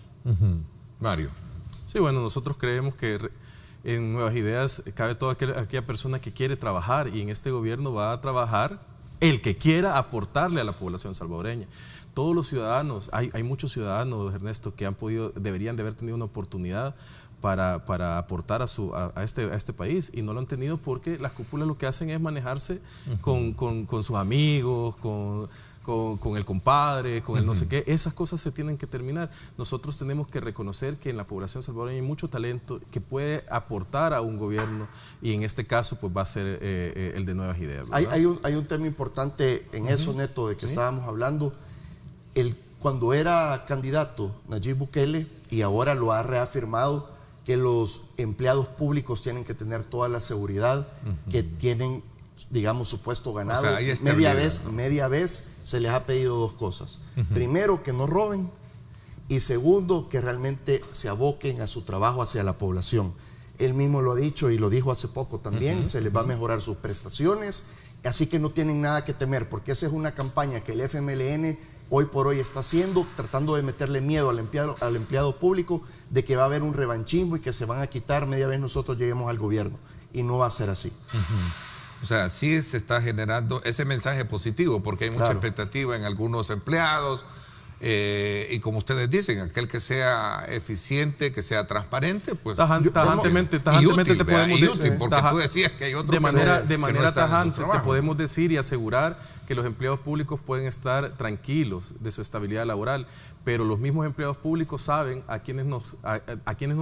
Mario. Sí, bueno, nosotros creemos que en Nuevas Ideas cabe toda aquella persona que quiere trabajar, y en este gobierno va a trabajar el que quiera aportarle a la población salvadoreña. Todos los ciudadanos, hay muchos ciudadanos, Ernesto, que deberían de haber tenido una oportunidad para aportar a este país, y no lo han tenido porque las cúpulas lo que hacen es manejarse con sus amigos, con el compadre, con el no sé qué. Esas cosas se tienen que terminar. Nosotros tenemos que reconocer que en la población salvadoreña hay mucho talento que puede aportar a un gobierno, y en este caso pues va a ser el de Nuevas Ideas. Hay un tema importante en eso, Neto, de que estábamos hablando. Cuando era candidato Nayib Bukele, y ahora lo ha reafirmado, que los empleados públicos tienen que tener toda la seguridad, que tienen, digamos, su puesto ganado. O sea, media vez se les ha pedido dos cosas. Primero, que no roben, y segundo, que realmente se aboquen a su trabajo hacia la población. Él mismo lo ha dicho y lo dijo hace poco también, se les va a mejorar sus prestaciones, así que no tienen nada que temer, porque esa es una campaña que el FMLN hoy por hoy está haciendo, tratando de meterle miedo al empleado público de que va a haber un revanchismo y que se van a quitar media vez nosotros lleguemos al gobierno, y no va a ser así. O sea, sí se está generando ese mensaje positivo, porque hay mucha expectativa en algunos empleados, y como ustedes dicen, aquel que sea eficiente, que sea transparente, pues tajantemente útil, te podemos decir, porque tú decías que hay otros de manera no tajante te podemos decir y asegurar que los empleados públicos pueden estar tranquilos de su estabilidad laboral, pero los mismos empleados públicos saben a quienes nos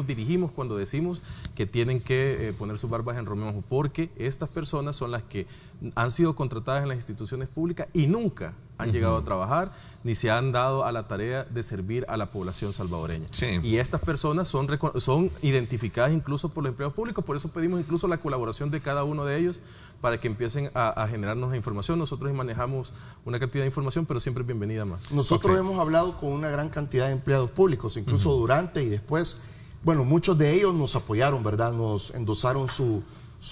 dirigimos cuando decimos que tienen que poner sus barbas en remojo, porque estas personas son las que han sido contratadas en las instituciones públicas y nunca han llegado a trabajar ni se han dado a la tarea de servir a la población salvadoreña. Sí. Y estas personas son identificadas incluso por los empleados públicos, por eso pedimos incluso la colaboración de cada uno de ellos para que empiecen a generarnos información. Nosotros manejamos una cantidad de información, pero siempre es bienvenida más. Nosotros hemos hablado con una gran cantidad de empleados públicos, incluso durante y después. Bueno, muchos de ellos nos apoyaron, ¿verdad? Nos endosaron su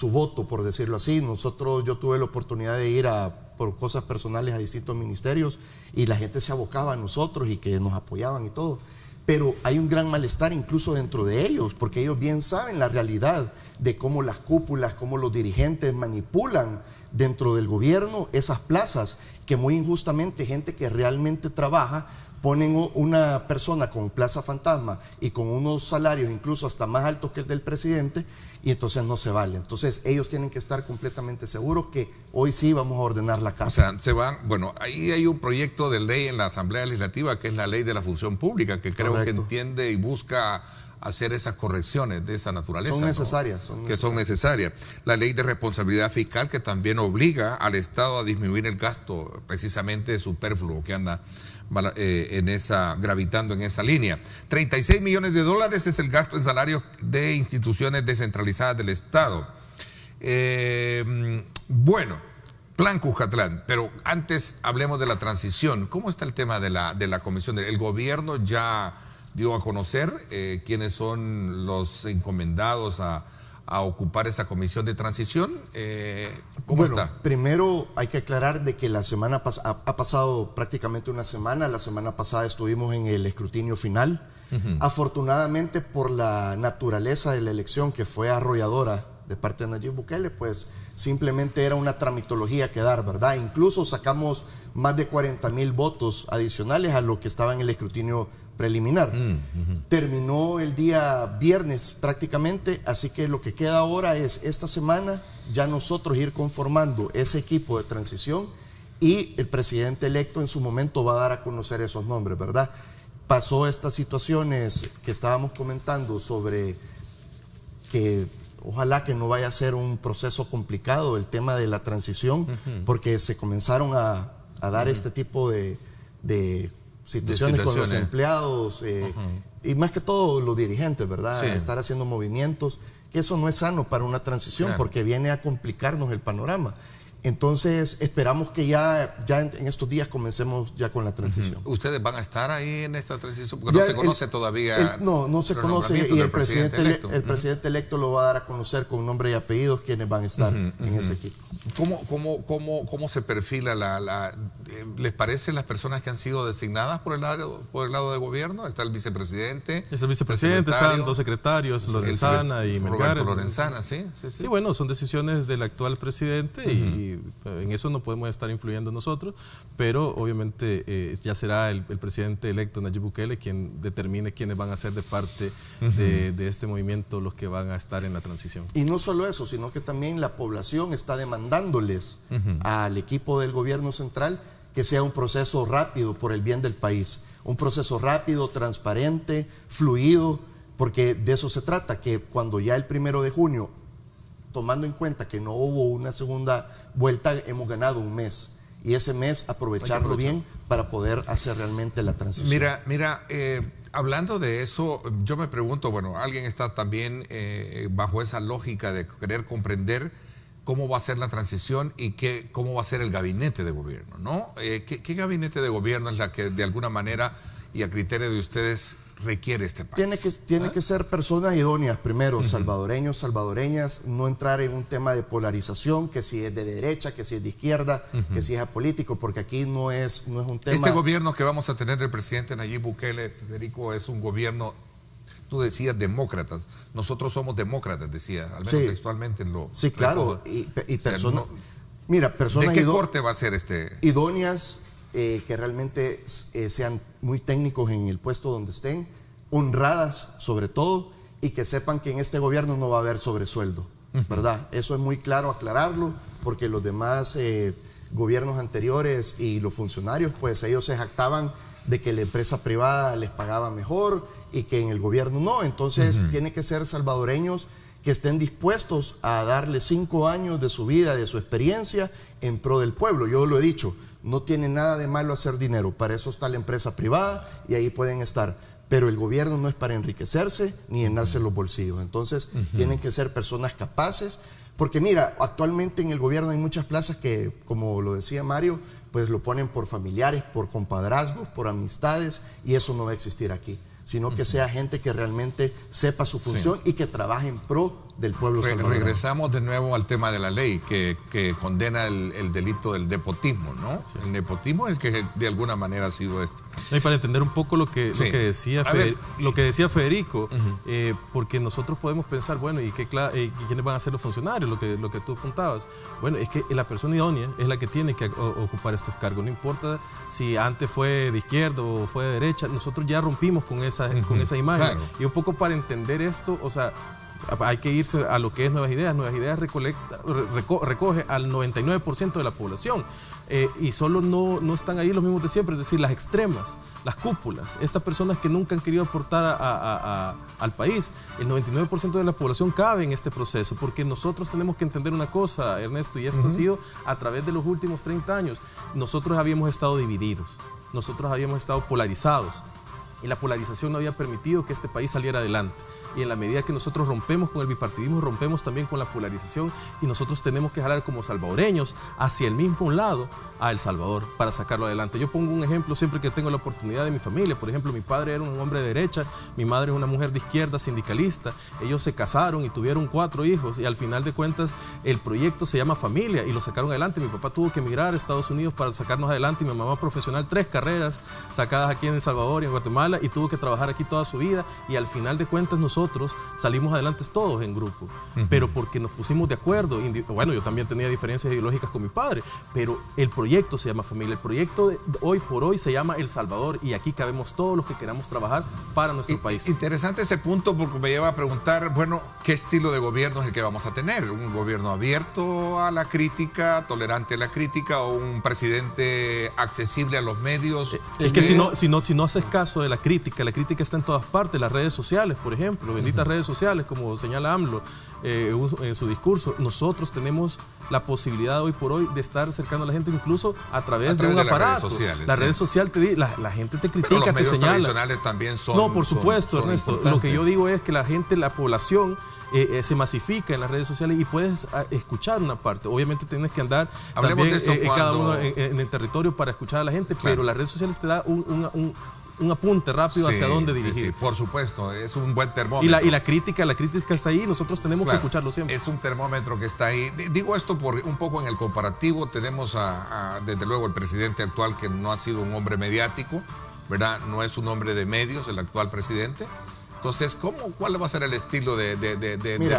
voto, por decirlo así. Yo tuve la oportunidad de ir por cosas personales a distintos ministerios, y la gente se abocaba a nosotros y que nos apoyaban y todo. Pero hay un gran malestar incluso dentro de ellos, porque ellos bien saben la realidad de cómo las cúpulas, cómo los dirigentes manipulan dentro del gobierno esas plazas, que muy injustamente gente que realmente trabaja ponen una persona con plaza fantasma y con unos salarios incluso hasta más altos que el del presidente, y entonces no se vale. Entonces ellos tienen que estar completamente seguros que hoy sí vamos a ordenar la casa. O sea, ahí hay un proyecto de ley en la Asamblea Legislativa, que es la ley de la función pública, que creo que entiende y busca hacer esas correcciones de esa naturaleza. Son necesarias. Que son necesarias. La ley de responsabilidad fiscal, que también obliga al Estado a disminuir el gasto precisamente superfluo que anda gravitando en esa línea. 36 millones de dólares es el gasto en salarios de instituciones descentralizadas del Estado. Bueno, Plan Cuscatlán, pero antes hablemos de la transición. ¿Cómo está el tema de la comisión? ¿El gobierno ya dio a conocer quiénes son los encomendados a ocupar esa comisión de transición? ¿Cómo está? Primero hay que aclarar de que la semana pasada, ha pasado prácticamente una semana. La semana pasada estuvimos en el escrutinio final. Afortunadamente, por la naturaleza de la elección, que fue arrolladora de parte de Nayib Bukele, pues simplemente era una tramitología que dar, ¿verdad? Incluso sacamos más de 40,000 votos adicionales a lo que estaba en el escrutinio preliminar. Terminó el día viernes prácticamente, así que lo que queda ahora es esta semana ya nosotros ir conformando ese equipo de transición, y el presidente electo en su momento va a dar a conocer esos nombres, ¿verdad? Pasó estas situaciones que estábamos comentando sobre que ojalá que no vaya a ser un proceso complicado el tema de la transición, porque se comenzaron a dar este tipo de situaciones con los empleados, y más que todo los dirigentes, ¿verdad? Sí. Estar haciendo movimientos que eso no es sano para una transición, claro, porque viene a complicarnos el panorama. Entonces esperamos que ya en estos días comencemos ya con la transición. ¿Ustedes van a estar ahí en esta transición? Porque no se conoce todavía. No se conoce, y el presidente electo lo va a dar a conocer con nombre y apellidos quienes van a estar en ese equipo. ¿Cómo se perfila les parecen las personas que han sido designadas por el lado de gobierno? Está el vicepresidente. Es el vicepresidente, están dos secretarios, Lorenzana y Melgar. Roberto Lorenzana, sí. Sí, bueno, son decisiones del actual presidente y en eso no podemos estar influyendo nosotros, pero obviamente ya será el presidente electo Nayib Bukele quien determine quiénes van a ser de parte de este movimiento los que van a estar en la transición. Y no solo eso, sino que también la población está demandándoles al equipo del gobierno central que sea un proceso rápido por el bien del país, un proceso rápido, transparente, fluido, porque de eso se trata, que cuando ya el 1 de junio, tomando en cuenta que no hubo una segunda vuelta, hemos ganado un mes, y ese mes aprovecharlo bien para poder hacer realmente la transición. Mira, hablando de eso, yo me pregunto, bueno, alguien está también bajo esa lógica de querer comprender cómo va a ser la transición y cómo va a ser el gabinete de gobierno, ¿no? ¿Qué gabinete de gobierno es la que de alguna manera y a criterio de ustedes requiere este país? Tiene que ser personas idóneas primero, salvadoreños, salvadoreñas, no entrar en un tema de polarización, que si es de derecha, que si es de izquierda, que si es apolítico, porque aquí no es un tema... Este gobierno que vamos a tener del presidente Nayib Bukele, Federico, es un gobierno, tú decías demócratas, nosotros somos demócratas, decías, al menos textualmente en lo... Sí, claro, y personas... Mira, personas... ¿De qué corte va a ser este? Idóneas, que realmente sean muy técnicos en el puesto donde estén, honradas sobre todo, y que sepan que en este gobierno no va a haber sobresueldo, ¿verdad? Eso es muy claro aclararlo, porque los demás gobiernos anteriores y los funcionarios, pues ellos se jactaban de que la empresa privada les pagaba mejor y que en el gobierno no. Entonces tiene que ser salvadoreños que estén dispuestos a darle 5 años de su vida, de su experiencia en pro del pueblo. Yo lo he dicho, no tiene nada de malo hacer dinero, para eso está la empresa privada y ahí pueden estar, pero el gobierno no es para enriquecerse ni llenarse los bolsillos. Entonces tienen que ser personas capaces, porque mira, actualmente en el gobierno hay muchas plazas que, como lo decía Mario, pues lo ponen por familiares, por compadrazgos, por amistades, y eso no va a existir aquí, sino que sea gente que realmente sepa su función y que trabaje en pro del pueblo salvadoreño. Regresamos de nuevo al tema de la ley que condena el delito del nepotismo, ¿no? Sí. El nepotismo es el que de alguna manera ha sido esto. Y para entender un poco lo que decía Federico, porque nosotros podemos pensar, bueno, ¿y quiénes van a ser los funcionarios? Lo que tú apuntabas. Bueno, es que la persona idónea es la que tiene que ocupar estos cargos. No importa si antes fue de izquierda o fue de derecha, nosotros ya rompimos con esa imagen. Claro. Y un poco para entender esto, o sea, hay que irse a lo que es Nuevas Ideas. Nuevas Ideas recoge al 99% de la población. Y solo no están ahí los mismos de siempre, es decir, las extremas, las cúpulas, estas personas que nunca han querido aportar al país. El 99% de la población cabe en este proceso, porque nosotros tenemos que entender una cosa, Ernesto, y esto ha sido a través de los últimos 30 años. Nosotros habíamos estado divididos, nosotros habíamos estado polarizados, y la polarización no había permitido que este país saliera adelante. Y en la medida que nosotros rompemos con el bipartidismo, rompemos también con la polarización, y nosotros tenemos que jalar como salvadoreños hacia el mismo lado a El Salvador para sacarlo adelante. Yo pongo un ejemplo siempre que tengo la oportunidad de mi familia. Por ejemplo, mi padre era un hombre de derecha, mi madre es una mujer de izquierda, sindicalista. Ellos se casaron y tuvieron 4 hijos, y al final de cuentas el proyecto se llama familia y lo sacaron adelante. Mi papá tuvo que emigrar a Estados Unidos para sacarnos adelante, y mi mamá profesional 3 carreras sacadas aquí en El Salvador y en Guatemala, y tuvo que trabajar aquí toda su vida, y al final de cuentas nosotros salimos adelante todos en grupo, pero porque nos pusimos de acuerdo. Bueno, yo también tenía diferencias ideológicas con mi padre, pero el proyecto se llama familia, el proyecto de hoy por hoy se llama El Salvador, y aquí cabemos todos los que queramos trabajar para nuestro país. Interesante ese punto, porque me lleva a preguntar, bueno, ¿qué estilo de gobierno es el que vamos a tener? ¿Un gobierno abierto a la crítica, tolerante a la crítica, o un presidente accesible a los medios? Es que si no haces caso de la crítica está en todas partes, las redes sociales, por ejemplo, benditas redes sociales, como señala AMLO en su discurso. Nosotros tenemos la posibilidad hoy por hoy de estar cercano a la gente, incluso a través de un las aparato. redes sociales, las redes sociales, la gente te critica, pero los te medios señala. tradicionales también son. No, por supuesto, son Ernesto. Lo que yo digo es que la gente, la población, se masifica en las redes sociales y puedes escuchar una parte. Obviamente tienes que andar Hablemos también de esto cada cuando... uno en el territorio para escuchar a la gente, Claro. pero las redes sociales te da un apunte rápido hacia dónde dirigir. Sí, por supuesto, es un buen termómetro. Y la crítica está ahí, nosotros tenemos que escucharlo siempre. Es un termómetro que está ahí. Digo esto por un poco en el comparativo. Tenemos desde luego el presidente actual, que no ha sido un hombre mediático, ¿verdad? No es un hombre de medios, el actual presidente. Entonces, ¿cuál va a ser el estilo del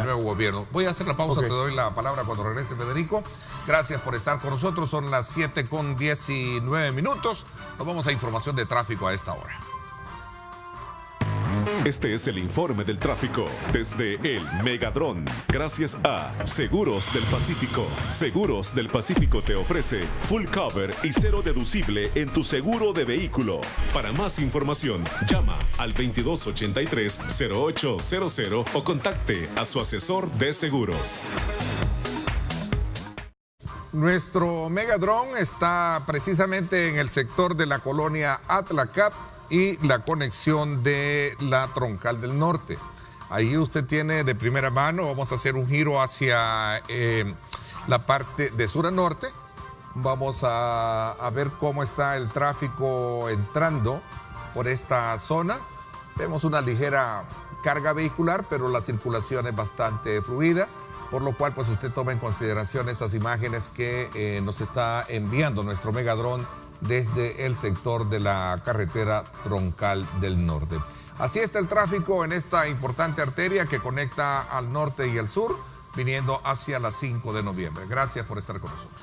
nuevo gobierno? Voy a hacer la pausa, Te doy la palabra cuando regrese Federico. Gracias por estar con nosotros, son las 7:19. Nos vamos a información de tráfico a esta hora. Este es el informe del tráfico desde el Megadrón. Gracias a Seguros del Pacífico. Seguros del Pacífico te ofrece full cover y cero deducible en tu seguro de vehículo. Para más información, llama al 2283-0800 o contacte a su asesor de seguros. Nuestro Megadrón está precisamente en el sector de la colonia Atlacap y la conexión de la Troncal del Norte. Ahí usted tiene de primera mano, vamos a hacer un giro hacia la parte de sur a norte. Vamos a ver cómo está el tráfico entrando por esta zona. Vemos una ligera carga vehicular, pero la circulación es bastante fluida, por lo cual pues usted toma en consideración estas imágenes que nos está enviando nuestro Megadrón desde el sector de la carretera Troncal del Norte. Así está el tráfico en esta importante arteria que conecta al norte y al sur, viniendo hacia las 5 de noviembre. Gracias por estar con nosotros.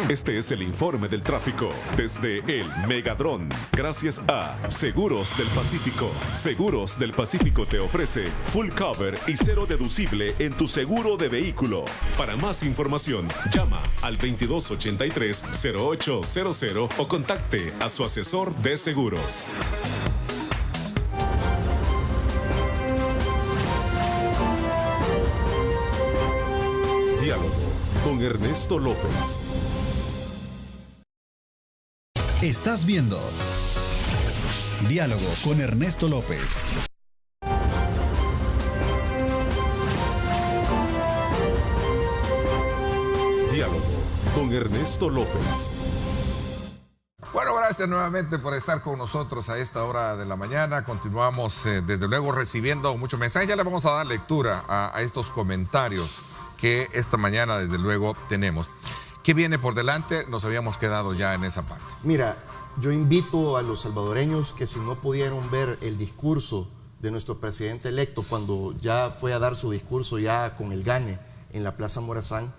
Este es el informe del tráfico desde el Megadrón. Gracias a Seguros del Pacífico. Seguros del Pacífico te ofrece full cover y cero deducible en tu seguro de vehículo. Para más información, llama al 2283-0800 o contacte a su asesor de seguros. Diálogo con Ernesto López. Estás viendo Diálogo con Ernesto López. Diálogo con Ernesto López. Bueno, gracias nuevamente por estar con nosotros a esta hora de la mañana. Continuamos desde luego recibiendo muchos mensajes. Ya le vamos a dar lectura a estos comentarios que esta mañana desde luego tenemos. ¿Qué viene por delante? Nos habíamos quedado ya en esa parte. Mira, yo invito a los salvadoreños que si no pudieron ver el discurso de nuestro presidente electo cuando ya fue a dar su discurso ya con el gane en la Plaza Morazán,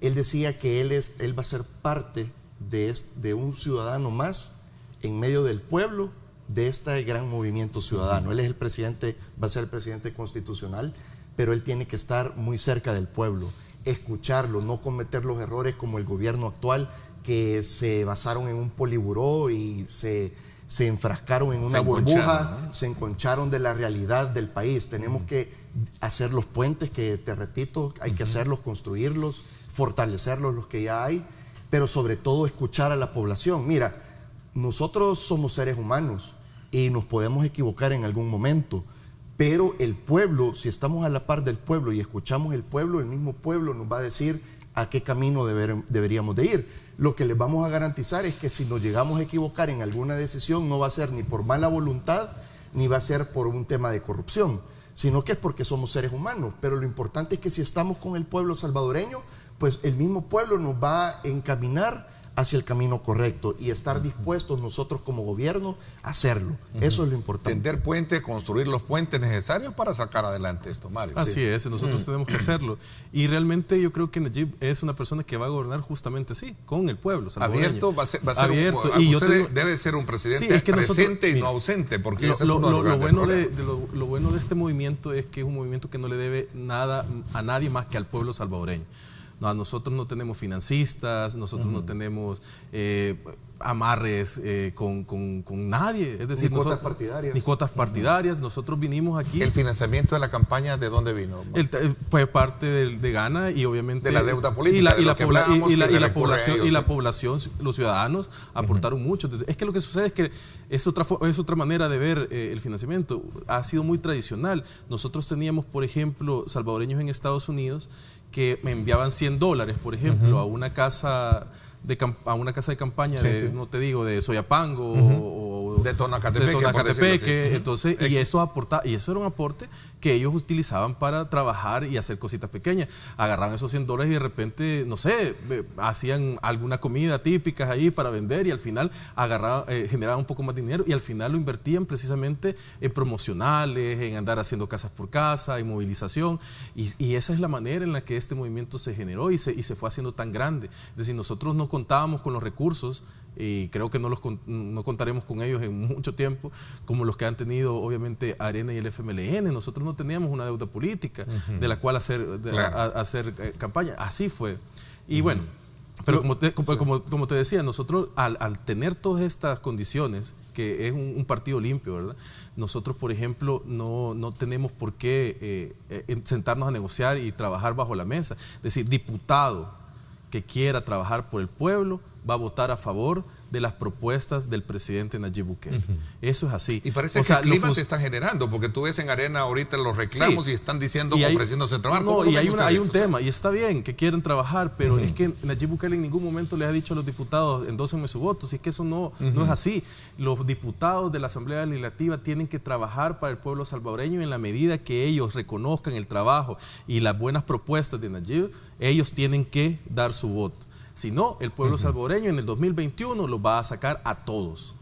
él decía que él va a ser parte de un ciudadano más en medio del pueblo de este gran movimiento ciudadano. Él es el presidente, va a ser el presidente constitucional, pero él tiene que estar muy cerca del pueblo, escucharlo, no cometer los errores como el gobierno actual, que se basaron en un poliburó y se enfrascaron en una burbuja, ¿no? Se enconcharon de la realidad del país. Tenemos que hacer los puentes que, te repito, hay que hacerlos, construirlos, fortalecerlos los que ya hay, pero sobre todo escuchar a la población. Mira, nosotros somos seres humanos y nos podemos equivocar en algún momento, pero el pueblo, si estamos a la par del pueblo y escuchamos el pueblo, el mismo pueblo nos va a decir a qué camino deberíamos de ir. Lo que les vamos a garantizar es que si nos llegamos a equivocar en alguna decisión, no va a ser ni por mala voluntad, ni va a ser por un tema de corrupción, sino que es porque somos seres humanos. Pero lo importante es que si estamos con el pueblo salvadoreño, pues el mismo pueblo nos va a encaminar hacia el camino correcto y estar dispuestos nosotros como gobierno a hacerlo. Eso es lo importante. Tender puentes, construir los puentes necesarios para sacar adelante esto, Mario. Así es, nosotros tenemos que hacerlo. Y realmente yo creo que Najib es una persona que va a gobernar justamente así, con el pueblo salvadoreño. Abierto, va a ser abierto. Y usted debe ser un presidente presente y no ausente, porque lo bueno de este movimiento es que es un movimiento que no le debe nada a nadie más que al pueblo salvadoreño. No, nosotros no tenemos financistas, nosotros no tenemos amarres con nadie. Es decir, ni cuotas partidarias. Ni cuotas partidarias. Nosotros vinimos aquí. ¿El financiamiento de la campaña de dónde vino? Fue parte de Gana y obviamente... De la deuda política, y la población, los ciudadanos aportaron mucho. Es que lo que sucede es que es otra manera de ver el financiamiento. Ha sido muy tradicional. Nosotros teníamos, por ejemplo, salvadoreños en Estados Unidos que me enviaban $100, por ejemplo, a una casa de campaña no te digo, de Soyapango o de Tonacatepeque, entonces, y eso era un aporte que ellos utilizaban para trabajar y hacer cositas pequeñas. Agarraban esos $100 y de repente, no sé, hacían alguna comida típica ahí para vender y al final generaban un poco más de dinero y al final lo invertían precisamente en promocionales, en andar haciendo casas por casa, en movilización, y esa es la manera en la que este movimiento se generó y se fue haciendo tan grande. Es decir, nosotros no contábamos con los recursos y creo que no contaremos con ellos en mucho tiempo, como los que han tenido obviamente Arena y el FMLN. Nosotros no teníamos una deuda política de la cual hacer campaña. Así fue. Y bueno, pero como te decía, nosotros al tener todas estas condiciones, que es un partido limpio, ¿verdad? Nosotros, por ejemplo, no tenemos por qué sentarnos a negociar y trabajar bajo la mesa. Es decir, diputado que quiera trabajar por el pueblo va a votar a favor de las propuestas del presidente Nayib Bukele. Eso es así. Y parece que el clima se está generando, porque tú ves en Arena ahorita los reclamos y están diciendo, ofreciéndose trabajo. No, y hay un tema, y está bien que quieren trabajar, pero es que Nayib Bukele en ningún momento les ha dicho a los diputados, endósenme su voto, si es que eso no es así. Los diputados de la Asamblea Legislativa tienen que trabajar para el pueblo salvadoreño en la medida que ellos reconozcan el trabajo y las buenas propuestas de Nayib, ellos tienen que dar su voto. Si no, el pueblo salvadoreño en el 2021 los va a sacar a todos.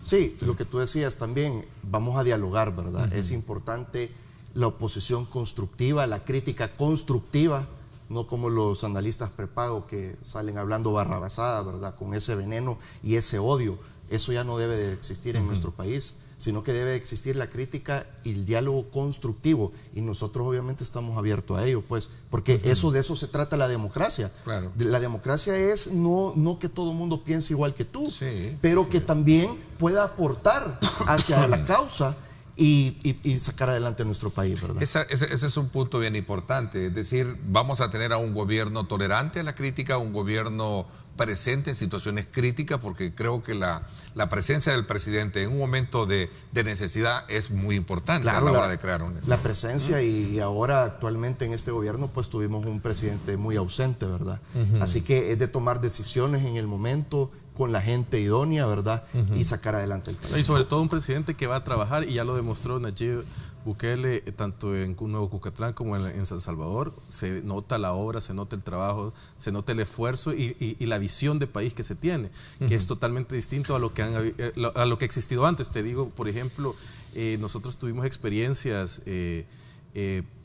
Sí, lo que tú decías también, vamos a dialogar, ¿verdad? Es importante la oposición constructiva, la crítica constructiva, no como los analistas prepago que salen hablando barrabasada, ¿verdad? Con ese veneno y ese odio. Eso ya no debe de existir en nuestro país, sino que debe existir la crítica y el diálogo constructivo, y nosotros obviamente estamos abiertos a ello, pues, porque de eso se trata la democracia. Claro. La democracia es no que todo el mundo piense igual que tú, pero que también pueda aportar hacia la causa y sacar adelante nuestro país, ¿verdad? Ese es un punto bien importante, es decir, vamos a tener a un gobierno tolerante a la crítica, un gobierno presente en situaciones críticas, porque creo que la presencia del presidente en un momento de necesidad es muy importante, claro, a la hora de crear la presencia, y ahora actualmente en este gobierno pues tuvimos un presidente muy ausente, ¿verdad? Así que es de tomar decisiones en el momento con la gente idónea, ¿verdad? Y sacar adelante el país. Y sobre todo un presidente que va a trabajar, y ya lo demostró Nayib Bukele, tanto en Nuevo Cucatlán como en San Salvador. Se nota la obra, se nota el trabajo, se nota el esfuerzo y la visión de país que se tiene, que es totalmente distinto a lo que ha existido antes. Te digo, por ejemplo, nosotros tuvimos experiencias en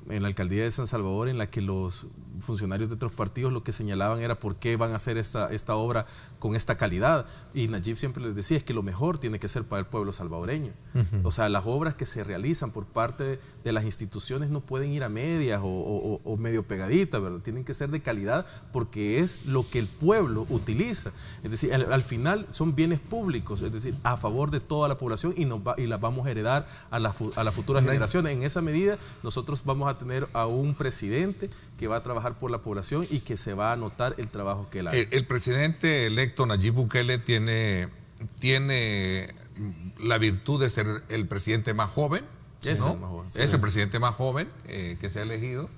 la alcaldía de San Salvador en la que los funcionarios de otros partidos lo que señalaban era por qué van a hacer esta obra con esta calidad, y Nayib siempre les decía, es que lo mejor tiene que ser para el pueblo salvadoreño. O sea, las obras que se realizan por parte de las instituciones no pueden ir a medias o medio pegaditas, ¿verdad? Tienen que ser de calidad, porque es lo que el pueblo utiliza. Es decir, al final son bienes públicos, es decir, a favor de toda la población, y las vamos a heredar a las futuras generaciones. En esa medida, nosotros vamos a tener a un presidente que va a trabajar por la población y que se va a notar el trabajo que él hace. El presidente electo Nayib Bukele tiene la virtud de ser el presidente más joven, ¿no? Es el presidente más joven que se ha elegido,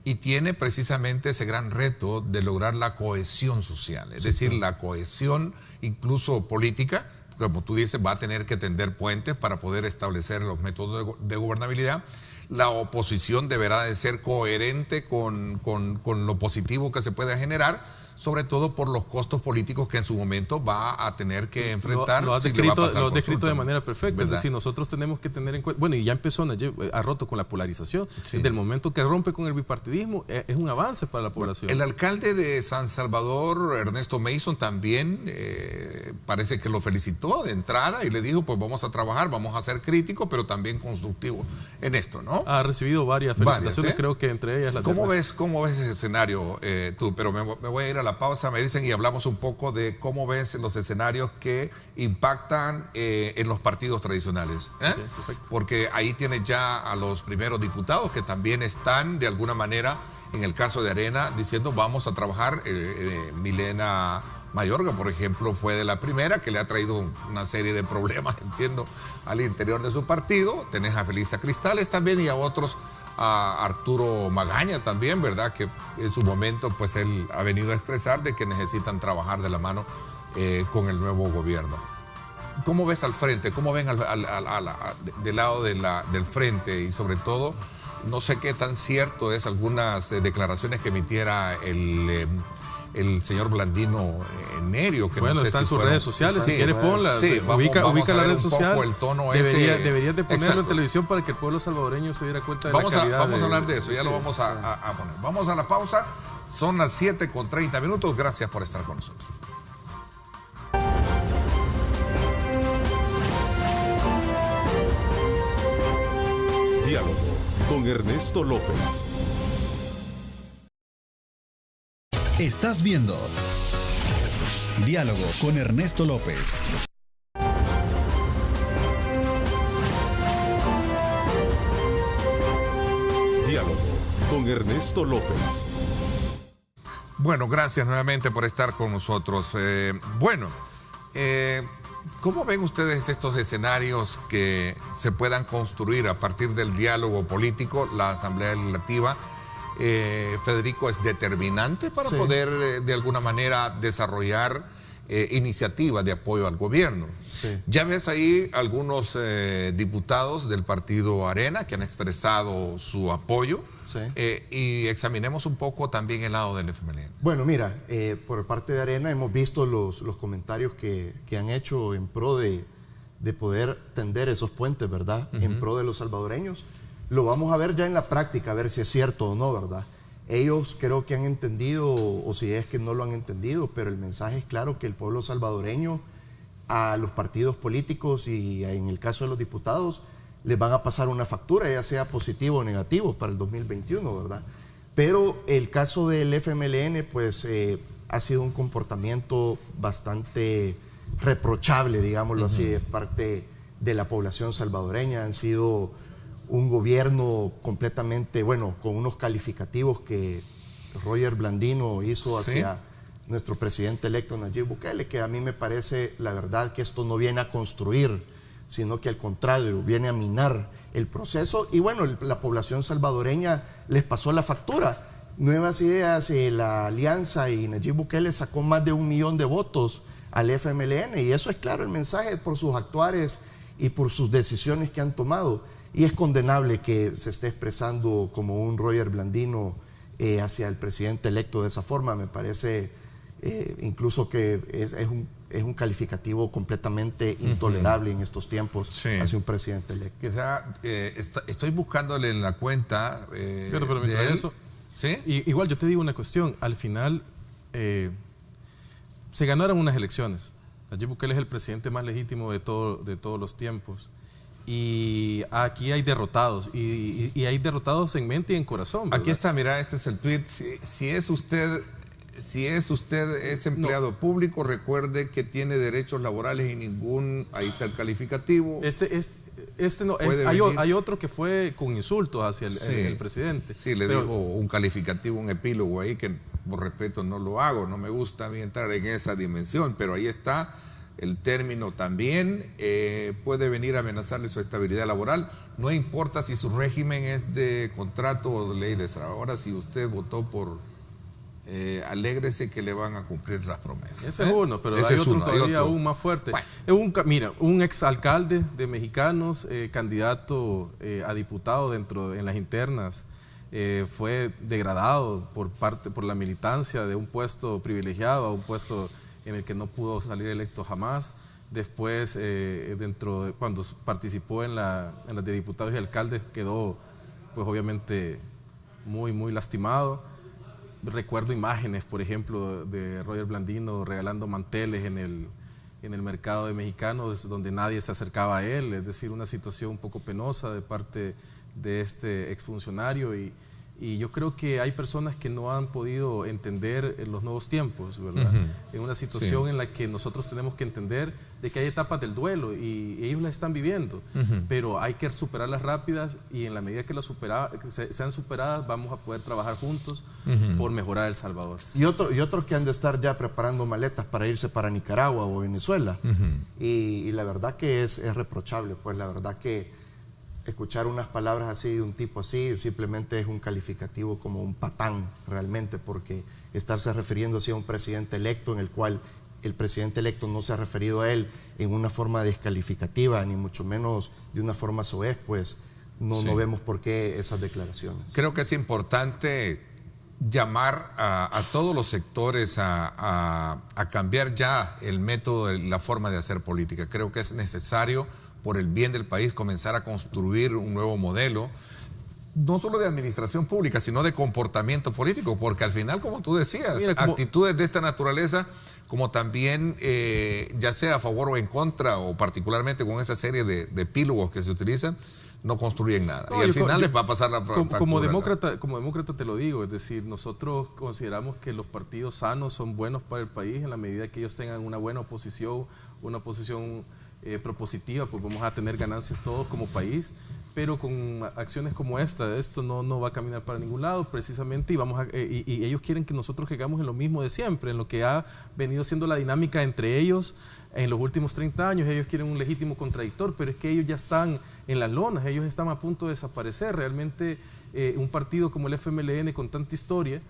y tiene precisamente ese gran reto de lograr la cohesión social, es decir, la cohesión incluso política. Como tú dices, va a tener que tender puentes para poder establecer los métodos de gobernabilidad. La oposición deberá de ser coherente con lo positivo que se puede generar, sobre todo por los costos políticos que en su momento va a tener que enfrentar. Lo has descrito de manera perfecta, ¿verdad? Es decir, nosotros tenemos que tener en cuenta, bueno, y ya empezó, ha roto con la polarización. Desde el momento que rompe con el bipartidismo, es un avance para la población. El alcalde de San Salvador, Ernesto Mason, también parece que lo felicitó de entrada y le dijo, pues vamos a trabajar, vamos a ser críticos, pero también constructivos en esto, ¿no? ¿no? Ha recibido varias felicitaciones, Varias, ¿eh? creo que entre ellas las ¿Cómo de ves ese escenario tú? Pero me voy a ir a la pausa, me dicen, y hablamos un poco de cómo ves los escenarios que impactan en los partidos tradicionales. Sí, porque ahí tienes ya a los primeros diputados que también están de alguna manera, en el caso de Arena, diciendo vamos a trabajar. Milena Mayorga, por ejemplo, fue de la primera, que le ha traído una serie de problemas, entiendo, al interior de su partido. Tenés a Felisa Cristales también y a otros, a Arturo Magaña también, ¿verdad? Que en su momento, pues él ha venido a expresar de que necesitan trabajar de la mano con el nuevo gobierno. ¿Cómo ves al frente? ¿Cómo ven del lado del frente? Y sobre todo, no sé qué tan cierto es algunas declaraciones que emitiera el señor Blandino Nerio, que bueno, no sé está si en sus redes sociales, si quieres ponla, sí, ubica la red social, el tono deberías de ponerlo en televisión para que el pueblo salvadoreño se diera cuenta de la calidad. Vamos a hablar de eso, ya lo vamos a poner. Vamos a la pausa, son las 7:30, gracias por estar con nosotros. Diálogo con Ernesto López. Estás viendo Diálogo con Ernesto López. Diálogo con Ernesto López. Bueno, gracias nuevamente por estar con nosotros. ¿Cómo ven ustedes estos escenarios que se puedan construir a partir del diálogo político? La Asamblea Legislativa, Federico, es determinante para poder de alguna manera desarrollar iniciativas de apoyo al gobierno. Sí. Ya ves ahí algunos diputados del partido Arena que han expresado su apoyo. Sí. Y examinemos un poco también el lado del FMLN. Bueno, mira, por parte de Arena hemos visto los comentarios que han hecho en pro de poder tender esos puentes, ¿verdad? En pro de los salvadoreños. Lo vamos a ver ya en la práctica, a ver si es cierto o no, ¿verdad? Ellos creo que han entendido, o si es que no lo han entendido, pero el mensaje es claro que el pueblo salvadoreño, a los partidos políticos y en el caso de los diputados, les van a pasar una factura, ya sea positivo o negativo para el 2021, ¿verdad? Pero el caso del FMLN, pues, ha sido un comportamiento bastante reprochable, digámoslo así, de parte de la población salvadoreña. Han sido un gobierno completamente, bueno, con unos calificativos que Roger Blandino hizo hacia nuestro presidente electo Nayib Bukele, que a mí me parece, la verdad, que esto no viene a construir, sino que al contrario, viene a minar el proceso. Y bueno, la población salvadoreña les pasó la factura. Nuevas Ideas, la alianza, y Nayib Bukele sacó más de 1 millón de votos al FMLN, y eso es claro el mensaje por sus actuares y por sus decisiones que han tomado. Y es condenable que se esté expresando como un Roger Blandino hacia el presidente electo de esa forma. Me parece incluso que es un calificativo completamente intolerable en estos tiempos hacia un presidente electo. Quizá, estoy buscándole en la cuenta. Pero mientras eso, ¿sí? Igual yo te digo una cuestión, al final se ganaron unas elecciones. Nayib Bukele es el presidente más legítimo de todos los tiempos. Y aquí hay derrotados, y hay derrotados en mente y en corazón, ¿verdad? Aquí está, mira, este es el tweet. Si es usted empleado público, recuerde que tiene derechos laborales y ningún, ahí está el calificativo. Hay otro que fue con insultos hacia el presidente. Sí, le dijo un calificativo, un epílogo ahí que por respeto no lo hago, no me gusta a mí entrar en esa dimensión, pero ahí está. El término también puede venir a amenazarle su estabilidad laboral. No importa si su régimen es de contrato o de ley de trabajo. Ahora, si usted votó por alégrese que le van a cumplir las promesas. Ese es uno, pero hay otro todavía aún más fuerte. Bueno. Mira, un exalcalde de Mexicanos, candidato a diputado en las internas, fue degradado por la militancia de un puesto privilegiado a un puesto en el que no pudo salir electo jamás. Después, cuando participó en las de diputados y alcaldes, quedó, pues obviamente, muy, muy lastimado. Recuerdo imágenes, por ejemplo, de Roger Blandino regalando manteles en el mercado de Mexicanos, donde nadie se acercaba a él, es decir, una situación un poco penosa de parte de este exfuncionario y yo creo que hay personas que no han podido entender los nuevos tiempos, ¿verdad? En una situación en la que nosotros tenemos que entender de que hay etapas del duelo y ellos las están viviendo, pero hay que superarlas rápidas y en la medida que sean superadas vamos a poder trabajar juntos por mejorar El Salvador. Y otros que han de estar ya preparando maletas para irse para Nicaragua o Venezuela. Y la verdad que es reprochable, pues la verdad que escuchar unas palabras así de un tipo así simplemente es un calificativo como un patán realmente, porque estarse refiriendo así a un presidente electo en el cual el presidente electo no se ha referido a él en una forma descalificativa, ni mucho menos de una forma soez, pues no vemos por qué esas declaraciones. Creo que es importante llamar a todos los sectores a cambiar ya el método, la forma de hacer política. Creo que es necesario, por el bien del país, comenzar a construir un nuevo modelo, no solo de administración pública, sino de comportamiento político, porque al final, como tú decías, actitudes de esta naturaleza, como también ya sea a favor o en contra, o particularmente con esa serie de epílogos que se utilizan, no construyen nada. Y al final les va a pasar la factura. Como demócrata te lo digo, es decir, nosotros consideramos que los partidos sanos son buenos para el país en la medida que ellos tengan una buena oposición, una oposición propositiva, pues vamos a tener ganancias todos como país, pero con acciones como esto no va a caminar para ningún lado precisamente, y ellos quieren que nosotros caigamos en lo mismo de siempre, en lo que ha venido siendo la dinámica entre ellos en los últimos 30 años. Ellos quieren un legítimo contradictor, pero es que ellos ya están en las lonas, ellos están a punto de desaparecer. Realmente un partido como el FMLN con tanta historia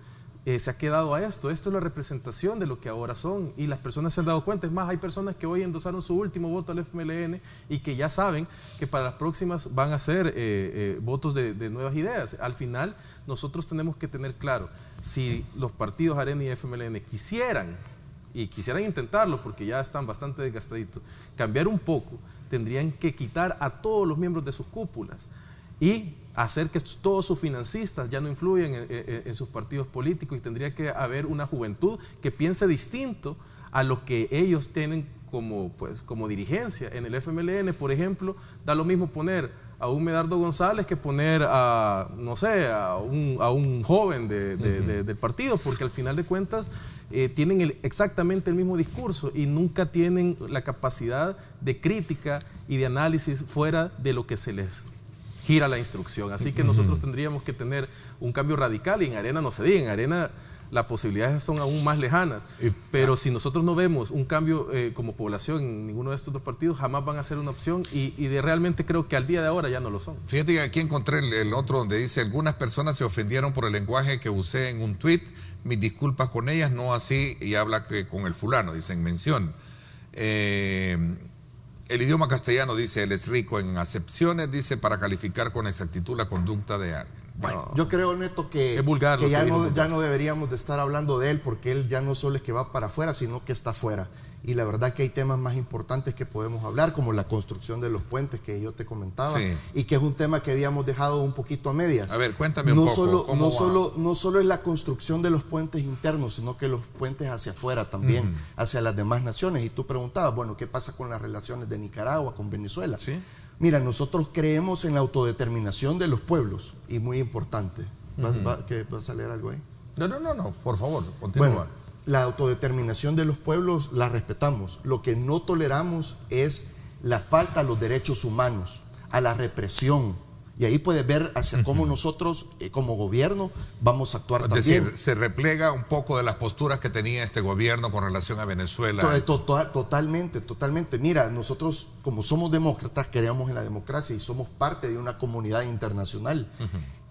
se ha quedado a esto es la representación de lo que ahora son, y las personas se han dado cuenta. Es más, hay personas que hoy endosaron su último voto al FMLN y que ya saben que para las próximas van a ser votos de nuevas ideas. Al final nosotros tenemos que tener claro, si los partidos Arena y FMLN quisieran intentarlo, porque ya están bastante desgastaditos, cambiar un poco, tendrían que quitar a todos los miembros de sus cúpulas y hacer que todos sus financistas ya no influyan en sus partidos políticos, y tendría que haber una juventud que piense distinto a lo que ellos tienen como dirigencia. En el FMLN, por ejemplo, da lo mismo poner a un Medardo González que poner a un joven del partido, porque al final de cuentas tienen exactamente el mismo discurso y nunca tienen la capacidad de crítica y de análisis fuera de lo que se les gira la instrucción. Así que nosotros tendríamos que tener un cambio radical, y en Arena no se diga, en Arena las posibilidades son aún más lejanas, pero si nosotros no vemos un cambio como población en ninguno de estos dos partidos, jamás van a ser una opción, y realmente creo que al día de ahora ya no lo son. Fíjate que aquí encontré el otro donde dice: algunas personas se ofendieron por el lenguaje que usé en un tuit, mis disculpas con ellas, no así, y habla que con el fulano, dice en mención. El idioma castellano, dice, él es rico en acepciones, dice, para calificar con exactitud la conducta de alguien. Bueno, yo creo, Neto, que ya no deberíamos de estar hablando de él, porque él ya no solo es que va para afuera, sino que está afuera. Y la verdad que hay temas más importantes que podemos hablar, como la construcción de los puentes que yo te comentaba, y que es un tema que habíamos dejado un poquito a medias. A ver, cuéntame un poco. No solo es la construcción de los puentes internos, sino que los puentes hacia afuera también, hacia las demás naciones. Y tú preguntabas, bueno, ¿qué pasa con las relaciones de Nicaragua con Venezuela? ¿Sí? Mira, nosotros creemos en la autodeterminación de los pueblos, y muy importante. ¿Vas a leer algo ahí? No, por favor, continúa. Bueno, la autodeterminación de los pueblos la respetamos. Lo que no toleramos es la falta a los derechos humanos, a la represión. Y ahí puedes ver hacia cómo nosotros, como gobierno, vamos a actuar también. Es decir, se replega un poco de las posturas que tenía este gobierno con relación a Venezuela. Totalmente. Mira, nosotros, como somos demócratas, creemos en la democracia y somos parte de una comunidad internacional.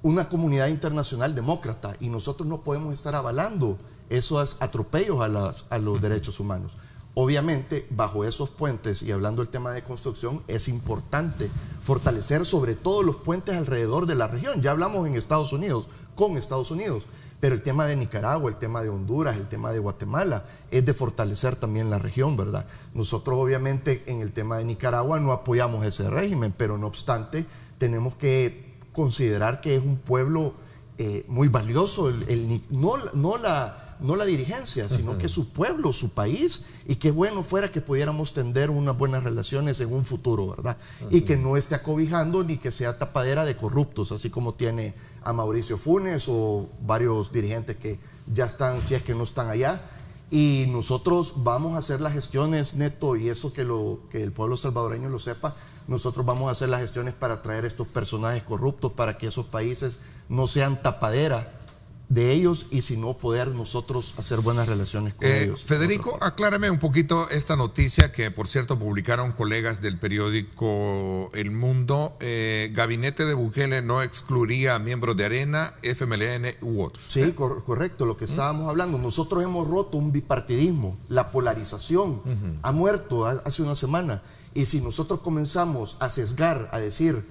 Una comunidad internacional demócrata, y nosotros no podemos estar avalando esos atropellos a los derechos humanos. Obviamente, bajo esos puentes, y hablando del tema de construcción, es importante fortalecer sobre todo los puentes alrededor de la región. Ya hablamos con Estados Unidos, pero el tema de Nicaragua, el tema de Honduras, el tema de Guatemala, es de fortalecer también la región, ¿verdad? Nosotros obviamente en el tema de Nicaragua no apoyamos ese régimen, pero no obstante tenemos que considerar que es un pueblo muy valioso, no no la dirigencia, sino que su pueblo, su país, y qué bueno fuera que pudiéramos tender unas buenas relaciones en un futuro, ¿verdad? Y que no esté acobijando ni que sea tapadera de corruptos, así como tiene a Mauricio Funes o varios dirigentes que ya están, si es que no están allá. Y nosotros vamos a hacer las gestiones, Neto, y eso que el pueblo salvadoreño lo sepa, nosotros vamos a hacer las gestiones para traer estos personajes corruptos, para que esos países no sean tapadera de ellos y si no poder nosotros hacer buenas relaciones con ellos. Federico, aclárame un poquito esta noticia que por cierto publicaron colegas del periódico El Mundo. Gabinete de Bukele no excluiría a miembros de Arena, FMLN u otros. Sí, correcto, lo que estábamos hablando. Nosotros hemos roto un bipartidismo, la polarización ha muerto hace una semana, y si nosotros comenzamos a sesgar, a decir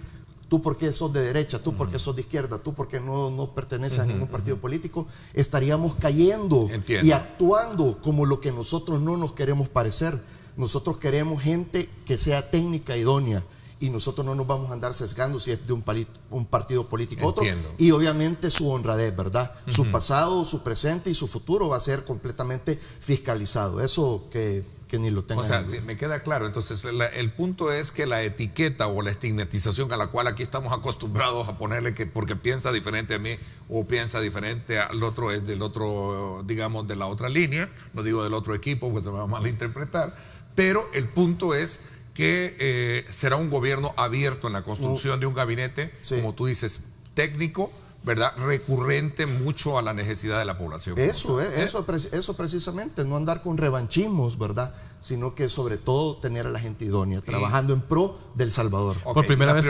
tú porque sos de derecha, tú porque sos de izquierda, tú porque no perteneces a ningún partido político, estaríamos cayendo y actuando como lo que nosotros no nos queremos parecer. Nosotros queremos gente que sea técnica idónea y nosotros no nos vamos a andar sesgando si es de un partido político otro. Y obviamente su honradez, ¿verdad? Su pasado, su presente y su futuro va a ser completamente fiscalizado. Eso que ni lo tengan. O sea, sí, me queda claro. Entonces, el punto es que la etiqueta o la estigmatización a la cual aquí estamos acostumbrados a ponerle que porque piensa diferente a mí o piensa diferente al otro es del otro, digamos, de la otra línea, no digo del otro equipo, pues se me va a malinterpretar, pero el punto es que será un gobierno abierto en la construcción de un gabinete, como tú dices, técnico, ¿verdad? Recurrente mucho a la necesidad de la población. Eso precisamente, no andar con revanchismos, ¿verdad? Sino que sobre todo tener a la gente idónea, trabajando en pro del Salvador. Okay, por primera vez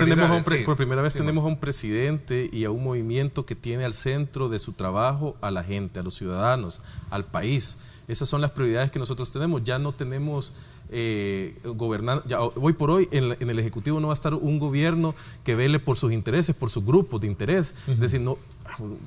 tenemos a un presidente y a un movimiento que tiene al centro de su trabajo a la gente, a los ciudadanos, al país. Esas son las prioridades que nosotros tenemos. Ya no tenemos gobernando, ya hoy por hoy en el Ejecutivo no va a estar un gobierno que vele por sus intereses, por sus grupos de interés. Es decir, no,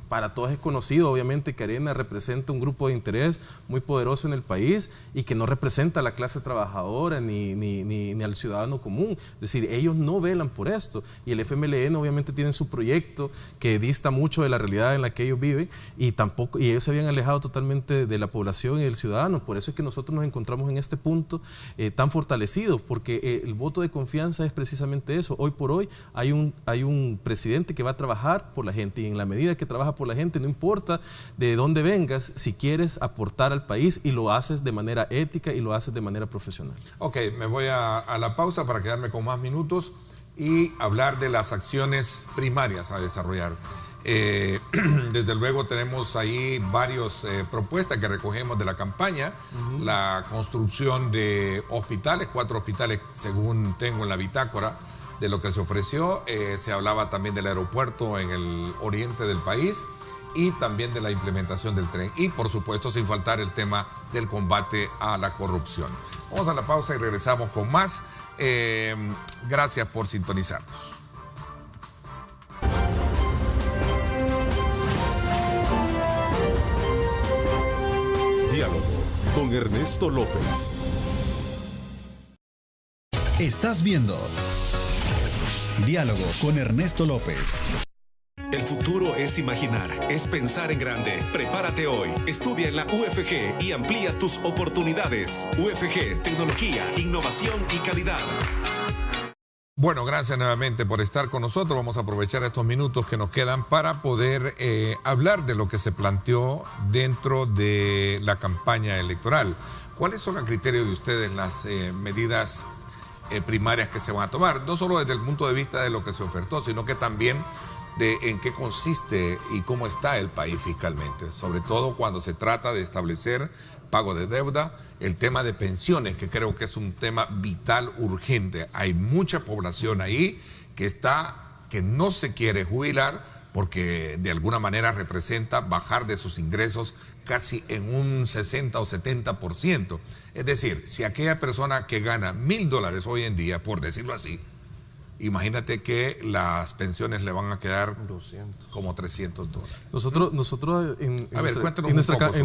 para todos es conocido obviamente que Arena representa un grupo de interés muy poderoso en el país y que no representa a la clase trabajadora ni al ciudadano común. Es decir, ellos no velan por esto, y el FMLN obviamente tiene su proyecto que dista mucho de la realidad en la que ellos viven, y ellos se habían alejado totalmente de la población y del ciudadano. Por eso es que nosotros nos encontramos en este punto tan fortalecidos, porque el voto de confianza es precisamente eso. Hoy por hoy hay un presidente que va a trabajar por la gente, y en la medida que trabaja por la gente, no importa de dónde vengas, si quieres aportar al país, y lo haces de manera ética y lo haces de manera profesional. Ok, me voy a la pausa para quedarme con más minutos y hablar de las acciones primarias a desarrollar. Desde luego tenemos ahí varias propuestas que recogemos de la campaña. La construcción de hospitales, 4 hospitales según tengo en la bitácora de lo que se ofreció. Se hablaba también del aeropuerto en el oriente del país y también de la implementación del tren, y por supuesto sin faltar el tema del combate a la corrupción. Vamos a la pausa y regresamos con más. Gracias por sintonizarnos. Diálogo con Ernesto López. Estás viendo Diálogo con Ernesto López. El futuro es imaginar, es pensar en grande. Prepárate hoy, estudia en la UFG y amplía tus oportunidades. UFG, tecnología, innovación y calidad. Bueno, gracias nuevamente por estar con nosotros. Vamos a aprovechar estos minutos que nos quedan para poder hablar de lo que se planteó dentro de la campaña electoral. ¿Cuáles son a criterio de ustedes las medidas primarias que se van a tomar? No solo desde el punto de vista de lo que se ofertó, sino que también de en qué consiste y cómo está el país fiscalmente, sobre todo cuando se trata de establecer pago de deuda, el tema de pensiones, que creo que es un tema vital, urgente. Hay mucha población ahí que no se quiere jubilar porque de alguna manera representa bajar de sus ingresos casi en un 60 o 70%. Es decir, si aquella persona que gana $1,000 hoy en día, por decirlo así, imagínate que las pensiones le van a quedar 200. como $300. Nosotros en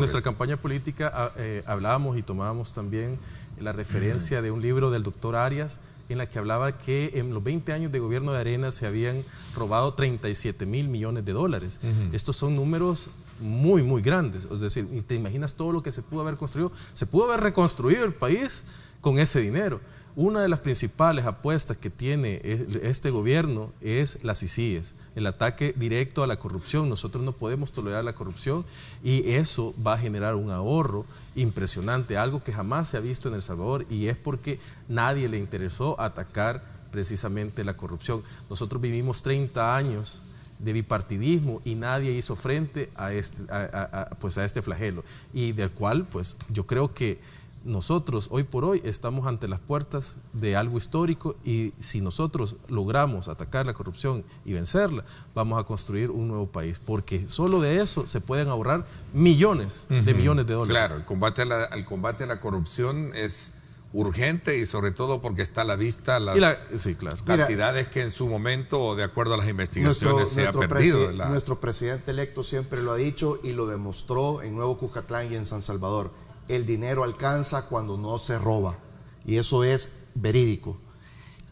nuestra campaña política hablábamos y tomábamos también la referencia de un libro del doctor Arias, en la que hablaba que en los 20 años de gobierno de Arena se habían robado 37,000 millones de dólares. Estos son números muy, muy grandes. Es decir, ¿te imaginas todo lo que se pudo haber construido? Se pudo haber reconstruido el país con ese dinero. Una de las principales apuestas que tiene este gobierno es las ICIES, el ataque directo a la corrupción. Nosotros no podemos tolerar la corrupción y eso va a generar un ahorro impresionante, algo que jamás se ha visto en El Salvador, y es porque nadie le interesó atacar precisamente la corrupción. Nosotros vivimos 30 años de bipartidismo y nadie hizo frente a este flagelo, y del cual pues yo creo que nosotros hoy por hoy estamos ante las puertas de algo histórico, y si nosotros logramos atacar la corrupción y vencerla, vamos a construir un nuevo país, porque solo de eso se pueden ahorrar millones de millones de dólares. Claro, el combate a la corrupción es urgente, y sobre todo porque está a la vista sí, claro, cantidades que en su momento, de acuerdo a las investigaciones, se ha perdido. Nuestro presidente electo siempre lo ha dicho y lo demostró en Nuevo Cuscatlán y en San Salvador. El dinero alcanza cuando no se roba, y eso es verídico.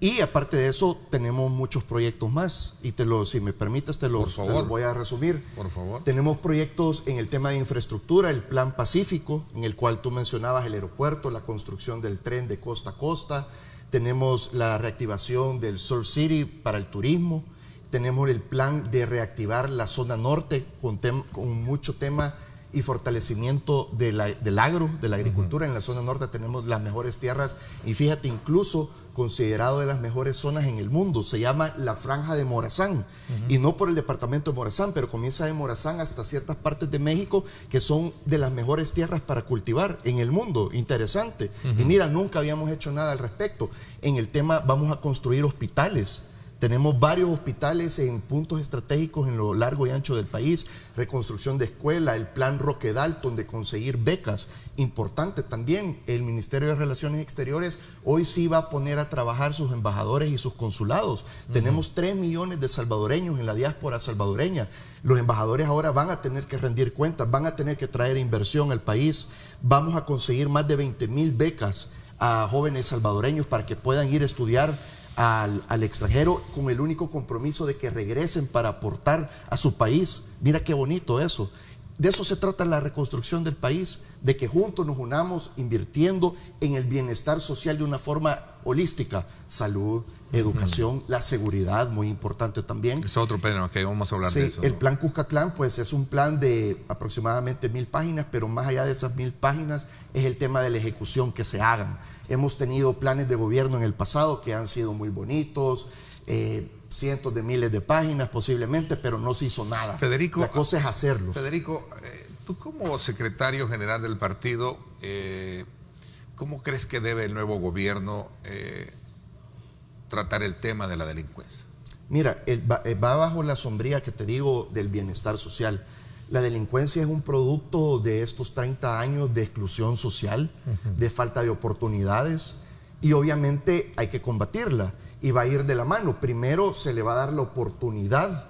Y aparte de eso, tenemos muchos proyectos más, y si me permites te los voy a resumir. Por favor. Tenemos proyectos en el tema de infraestructura, el Plan Pacífico, en el cual tú mencionabas el aeropuerto, la construcción del tren de costa a costa. Tenemos la reactivación del Surf City para el turismo. Tenemos el plan de reactivar la zona norte con mucho tema y fortalecimiento del agro, de la agricultura. En la zona norte tenemos las mejores tierras, y fíjate, incluso considerado de las mejores zonas en el mundo. Se llama la Franja de Morazán, y no por el departamento de Morazán, pero comienza de Morazán hasta ciertas partes de México, que son de las mejores tierras para cultivar en el mundo. Interesante. Y mira, nunca habíamos hecho nada al respecto. En el tema, vamos a construir hospitales. Tenemos varios hospitales en puntos estratégicos en lo largo y ancho del país, reconstrucción de escuela, el plan Roque Dalton de conseguir becas, importante también. El Ministerio de Relaciones Exteriores hoy sí va a poner a trabajar sus embajadores y sus consulados. Tenemos 3 millones de salvadoreños en la diáspora salvadoreña. Los embajadores ahora van a tener que rendir cuentas, van a tener que traer inversión al país. Vamos a conseguir más de 20,000 becas a jóvenes salvadoreños para que puedan ir a estudiar al extranjero, con el único compromiso de que regresen para aportar a su país. Mira qué bonito eso. De eso se trata la reconstrucción del país, de que juntos nos unamos invirtiendo en el bienestar social de una forma holística. Salud, educación, la seguridad, muy importante también. Es otro tema que vamos a hablar de eso. El plan Cuscatlán pues es un plan de aproximadamente 1,000 páginas, pero más allá de esas 1,000 páginas es el tema de la ejecución, que se hagan. Hemos tenido planes de gobierno en el pasado que han sido muy bonitos, cientos de miles de páginas posiblemente, pero no se hizo nada. Federico, la cosa es hacerlo. Federico, tú como secretario general del partido, ¿cómo crees que debe el nuevo gobierno tratar el tema de la delincuencia? Mira, va bajo la sombría que te digo del bienestar social. La delincuencia es un producto de estos 30 años de exclusión social, de falta de oportunidades, y obviamente hay que combatirla, y va a ir de la mano. Primero se le va a dar la oportunidad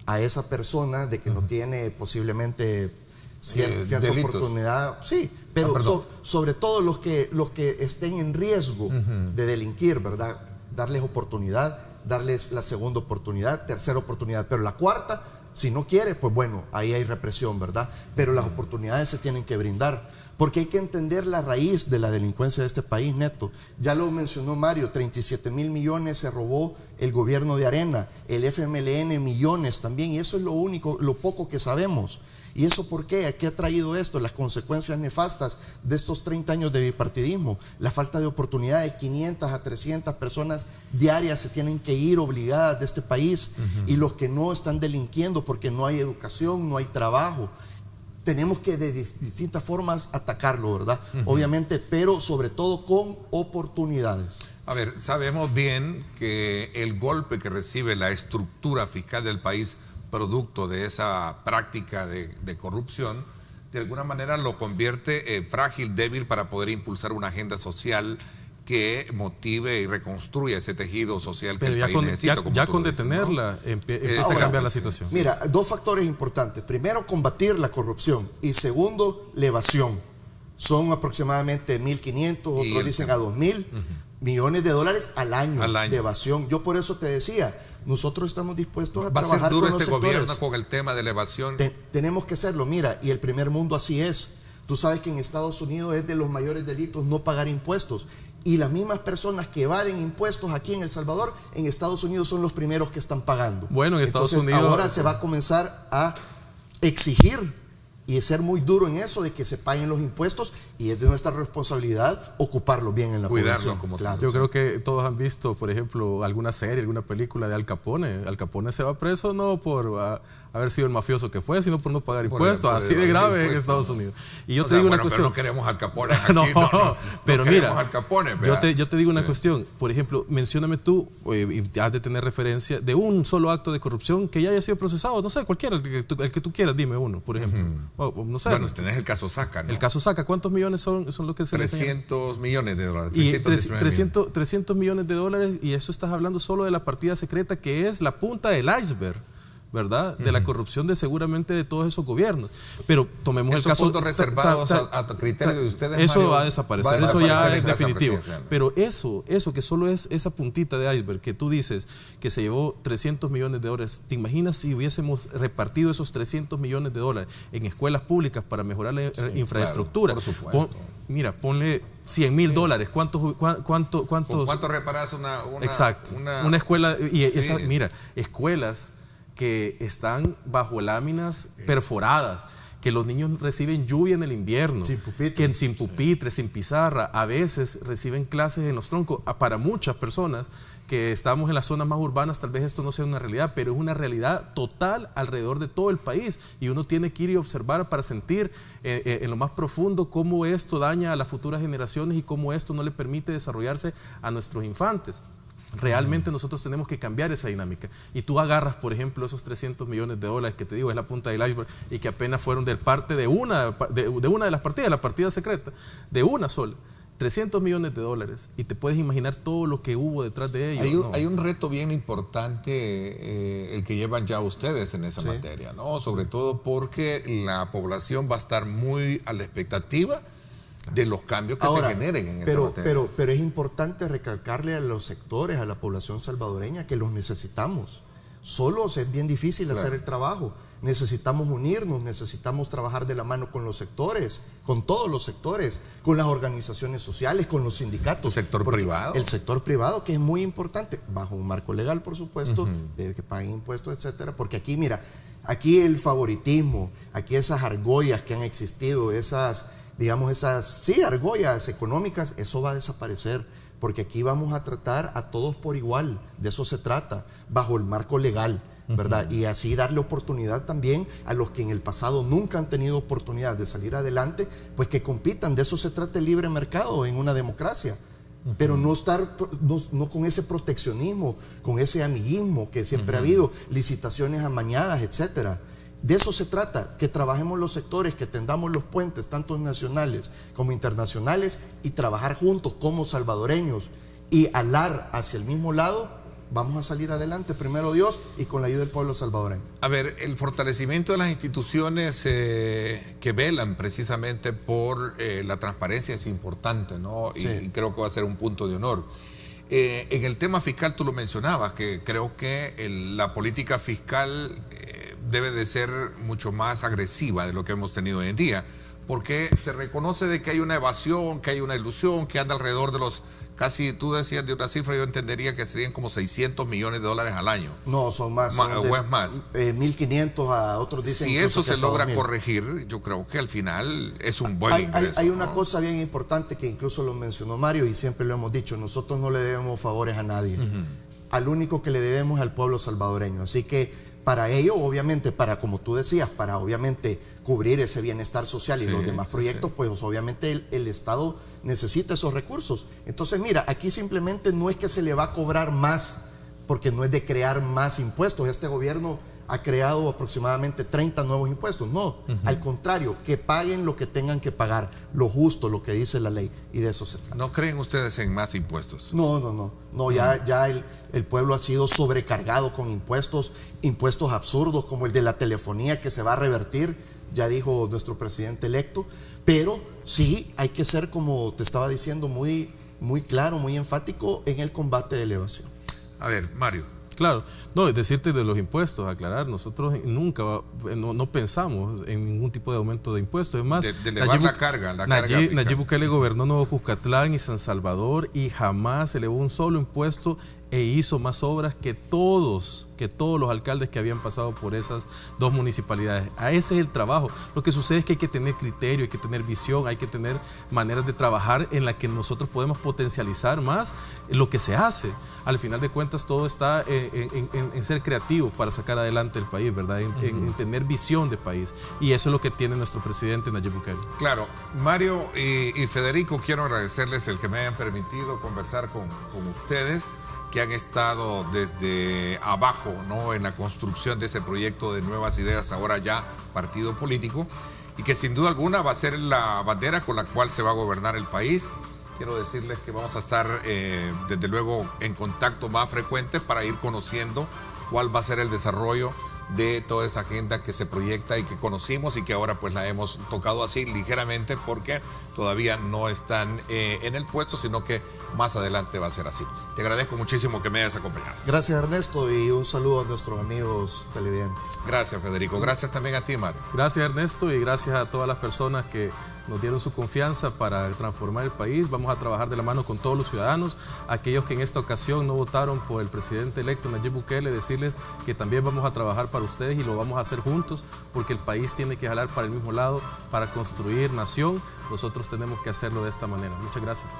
a esa persona de que no tiene posiblemente cierta oportunidad, sí, pero sobre todo los que estén en riesgo de delinquir, ¿verdad? Darles oportunidad, darles la segunda oportunidad, tercera oportunidad, pero la cuarta, si no quiere, pues bueno, ahí hay represión, ¿verdad? Pero las oportunidades se tienen que brindar, porque hay que entender la raíz de la delincuencia de este país, Neto. Ya lo mencionó Mario, 37,000 millones se robó el gobierno de Arena, el FMLN millones también, y eso es lo poco que sabemos. ¿Y eso por qué? ¿A qué ha traído esto? Las consecuencias nefastas de estos 30 años de bipartidismo, la falta de oportunidades. 500 a 300 personas diarias se tienen que ir obligadas de este país, y los que no están delinquiendo porque no hay educación, no hay trabajo. Tenemos que de distintas formas atacarlo, ¿verdad? Obviamente, pero sobre todo con oportunidades. A ver, sabemos bien que el golpe que recibe la estructura fiscal del país producto de esa práctica de corrupción, de alguna manera lo convierte frágil, débil para poder impulsar una agenda social que motive y reconstruya ese tejido social que Pero el ya país con, necesita. ya tú con lo dices, detenerla ¿no? empieza a cambiar la situación. Mira, dos factores importantes. Primero, combatir la corrupción. Y segundo, la evasión. Son aproximadamente 1.500, otros dicen a 2.000 millones de dólares al año de evasión. Yo por eso te decía, nosotros estamos dispuestos a trabajar con los sectores. ¿Va a ser duro este gobierno con el tema de la evasión? Tenemos que hacerlo, mira, y el primer mundo así es. Tú sabes que en Estados Unidos es de los mayores delitos no pagar impuestos. Y las mismas personas que evaden impuestos aquí en El Salvador, en Estados Unidos son los primeros que están pagando. Bueno, en Estados Unidos ahora se va a comenzar a exigir y ser muy duro en eso de que se paguen los impuestos, y es de nuestra responsabilidad ocuparlos bien en la población. Como claro. Yo creo que todos han visto, por ejemplo, alguna serie, alguna película de Al Capone. Al Capone se va preso no por haber sido el mafioso que fue, sino por no pagar impuestos. Así de grave en Estados Unidos. Y yo te digo una cuestión. Pero no queremos Al Capone aquí. Pero no mira, Al Capone, yo te digo una cuestión. Por ejemplo, mencióname tú, y has de tener referencia de un solo acto de corrupción que ya haya sido procesado. No sé, cualquiera, el que tú quieras, dime uno, por ejemplo. No sé. Bueno, tenés el caso Saca, ¿no? El caso Saca, ¿cuántos millones son lo que se le 300 millones de dólares. Y 300 millones de dólares, y eso estás hablando solo de la partida secreta, que es la punta del iceberg, ¿verdad? De la corrupción seguramente de todos esos gobiernos. Pero tomemos el caso... fondos reservados a criterio de ustedes, eso Mario, va a desaparecer, eso ya es definitivo. Pero eso que solo es esa puntita de iceberg, que tú dices que se llevó 300 millones de dólares, ¿te imaginas si hubiésemos repartido esos 300 millones de dólares en escuelas públicas para mejorar la infraestructura? Claro, por supuesto. Mira, ponle 100,000 dólares. ¿Cuántos? ¿Cuánto reparas una exacto, una escuela? Y mira, escuelas que están bajo láminas perforadas, que los niños reciben lluvia en el invierno, sin pupitre, sin pizarra, a veces reciben clases en los troncos. Para muchas personas que estamos en las zonas más urbanas, tal vez esto no sea una realidad, pero es una realidad total alrededor de todo el país, y uno tiene que ir y observar para sentir en lo más profundo cómo esto daña a las futuras generaciones y cómo esto no le permite desarrollarse a nuestros infantes. Realmente nosotros tenemos que cambiar esa dinámica. Y tú agarras, por ejemplo, esos 300 millones de dólares que te digo es la punta del iceberg, y que apenas fueron de parte de una de las partidas, la partida secreta, de una sola. 300 millones de dólares, y te puedes imaginar todo lo que hubo detrás de ello. Hay un reto bien importante, el que llevan ya ustedes en esa materia, ¿no? Sobre todo porque la población va a estar muy a la expectativa de los cambios que se generen en esa materia. Pero es importante recalcarle a los sectores, a la población salvadoreña, que los necesitamos. Solos es bien difícil hacer el trabajo. Necesitamos unirnos, necesitamos trabajar de la mano con los sectores, con todos los sectores, con las organizaciones sociales, con los sindicatos. El sector privado. El sector privado, que es muy importante, bajo un marco legal, por supuesto, de que paguen impuestos, etcétera. Porque aquí, mira, aquí el favoritismo, aquí esas argollas que han existido, esas argollas económicas, eso va a desaparecer, porque aquí vamos a tratar a todos por igual. De eso se trata, bajo el marco legal, ¿verdad? Y así darle oportunidad también a los que en el pasado nunca han tenido oportunidad de salir adelante, pues que compitan. De eso se trata el libre mercado en una democracia. Pero no con ese proteccionismo, con ese amiguismo que siempre ha habido, licitaciones amañadas, etcétera. De eso se trata, que trabajemos los sectores, que tendamos los puentes, tanto nacionales como internacionales, y trabajar juntos como salvadoreños y alar hacia el mismo lado. Vamos a salir adelante, primero Dios, y con la ayuda del pueblo salvadoreño. A ver, el fortalecimiento de las instituciones que velan precisamente por la transparencia es importante, ¿no? Y creo que va a ser un punto de honor. En el tema fiscal tú lo mencionabas, que creo que la política fiscal debe de ser mucho más agresiva de lo que hemos tenido hoy en día, porque se reconoce de que hay una evasión, que hay una ilusión, que anda alrededor de los, casi tú decías de una cifra, yo entendería que serían como 600 millones de dólares al año. No, son más. ¿O es más? 1.500 a otros dicen. Si eso se logra corregir, yo creo que al final es un buen ingreso. Hay una cosa bien importante que incluso lo mencionó Mario y siempre lo hemos dicho: nosotros no le debemos favores a nadie. Al único que le debemos es al pueblo salvadoreño. Así que para ello, obviamente, como tú decías, para obviamente cubrir ese bienestar social y los demás proyectos, pues obviamente el Estado necesita esos recursos. Entonces, mira, aquí simplemente no es que se le va a cobrar más, porque no es de crear más impuestos. Este gobierno ha creado aproximadamente 30 nuevos impuestos. No, al contrario, que paguen lo que tengan que pagar, lo justo, lo que dice la ley, y de eso se trata. ¿No creen ustedes en más impuestos? No, ya el pueblo ha sido sobrecargado con impuestos absurdos como el de la telefonía que se va a revertir, ya dijo nuestro presidente electo, pero sí hay que ser, como te estaba diciendo, muy claro, muy enfático en el combate de la evasión. A ver, Mario. Claro, no, es decirte de los impuestos, aclarar, nosotros nunca, no pensamos en ningún tipo de aumento de impuestos, es más, de elevar la carga Nayib Bukele gobernó Nuevo Cuscatlán y San Salvador y jamás elevó un solo impuesto e hizo más obras que todos los alcaldes que habían pasado por esas dos municipalidades. Ese es el trabajo. Lo que sucede es que hay que tener criterio, hay que tener visión, hay que tener maneras de trabajar en la que nosotros podemos potencializar más lo que se hace. Al final de cuentas todo está en ser creativo para sacar adelante el país, ¿verdad? En tener visión de país. Y eso es lo que tiene nuestro presidente Nayib Bukele. Claro, Mario y Federico, quiero agradecerles el que me hayan permitido conversar con ustedes, que han estado desde abajo, ¿no?, en la construcción de ese proyecto de Nuevas Ideas, ahora ya partido político, y que sin duda alguna va a ser la bandera con la cual se va a gobernar el país. Quiero decirles que vamos a estar desde luego en contacto más frecuente para ir conociendo cuál va a ser el desarrollo de toda esa agenda que se proyecta y que conocimos y que ahora pues la hemos tocado así ligeramente porque todavía no están en el puesto, sino que más adelante va a ser así. Te agradezco muchísimo que me hayas acompañado. Gracias, Ernesto, y un saludo a nuestros amigos televidentes. Gracias, Federico. Gracias también a ti, Mario. Gracias, Ernesto, y gracias a todas las personas que nos dieron su confianza para transformar el país. Vamos a trabajar de la mano con todos los ciudadanos, aquellos que en esta ocasión no votaron por el presidente electo Nayib Bukele, decirles que también vamos a trabajar para ustedes y lo vamos a hacer juntos, porque el país tiene que jalar para el mismo lado para construir nación. Nosotros tenemos que hacerlo de esta manera. Muchas gracias.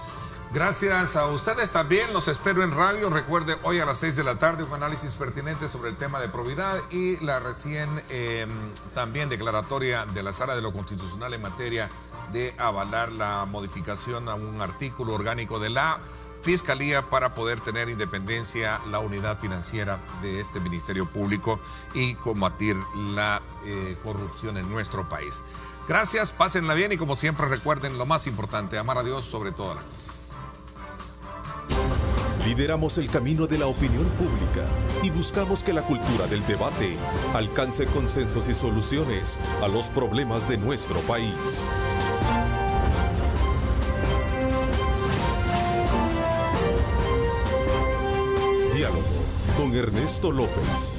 Gracias a ustedes también, los espero en radio. Recuerde, hoy a las 6 de la tarde un análisis pertinente sobre el tema de probidad y la recién también declaratoria de la Sala de lo Constitucional en materia de avalar la modificación a un artículo orgánico de la Fiscalía para poder tener independencia, la unidad financiera de este Ministerio Público y combatir la corrupción en nuestro país. Gracias, pásenla bien y como siempre recuerden lo más importante, amar a Dios sobre todas las cosas. Lideramos el camino de la opinión pública y buscamos que la cultura del debate alcance consensos y soluciones a los problemas de nuestro país. Diálogo con Ernesto López.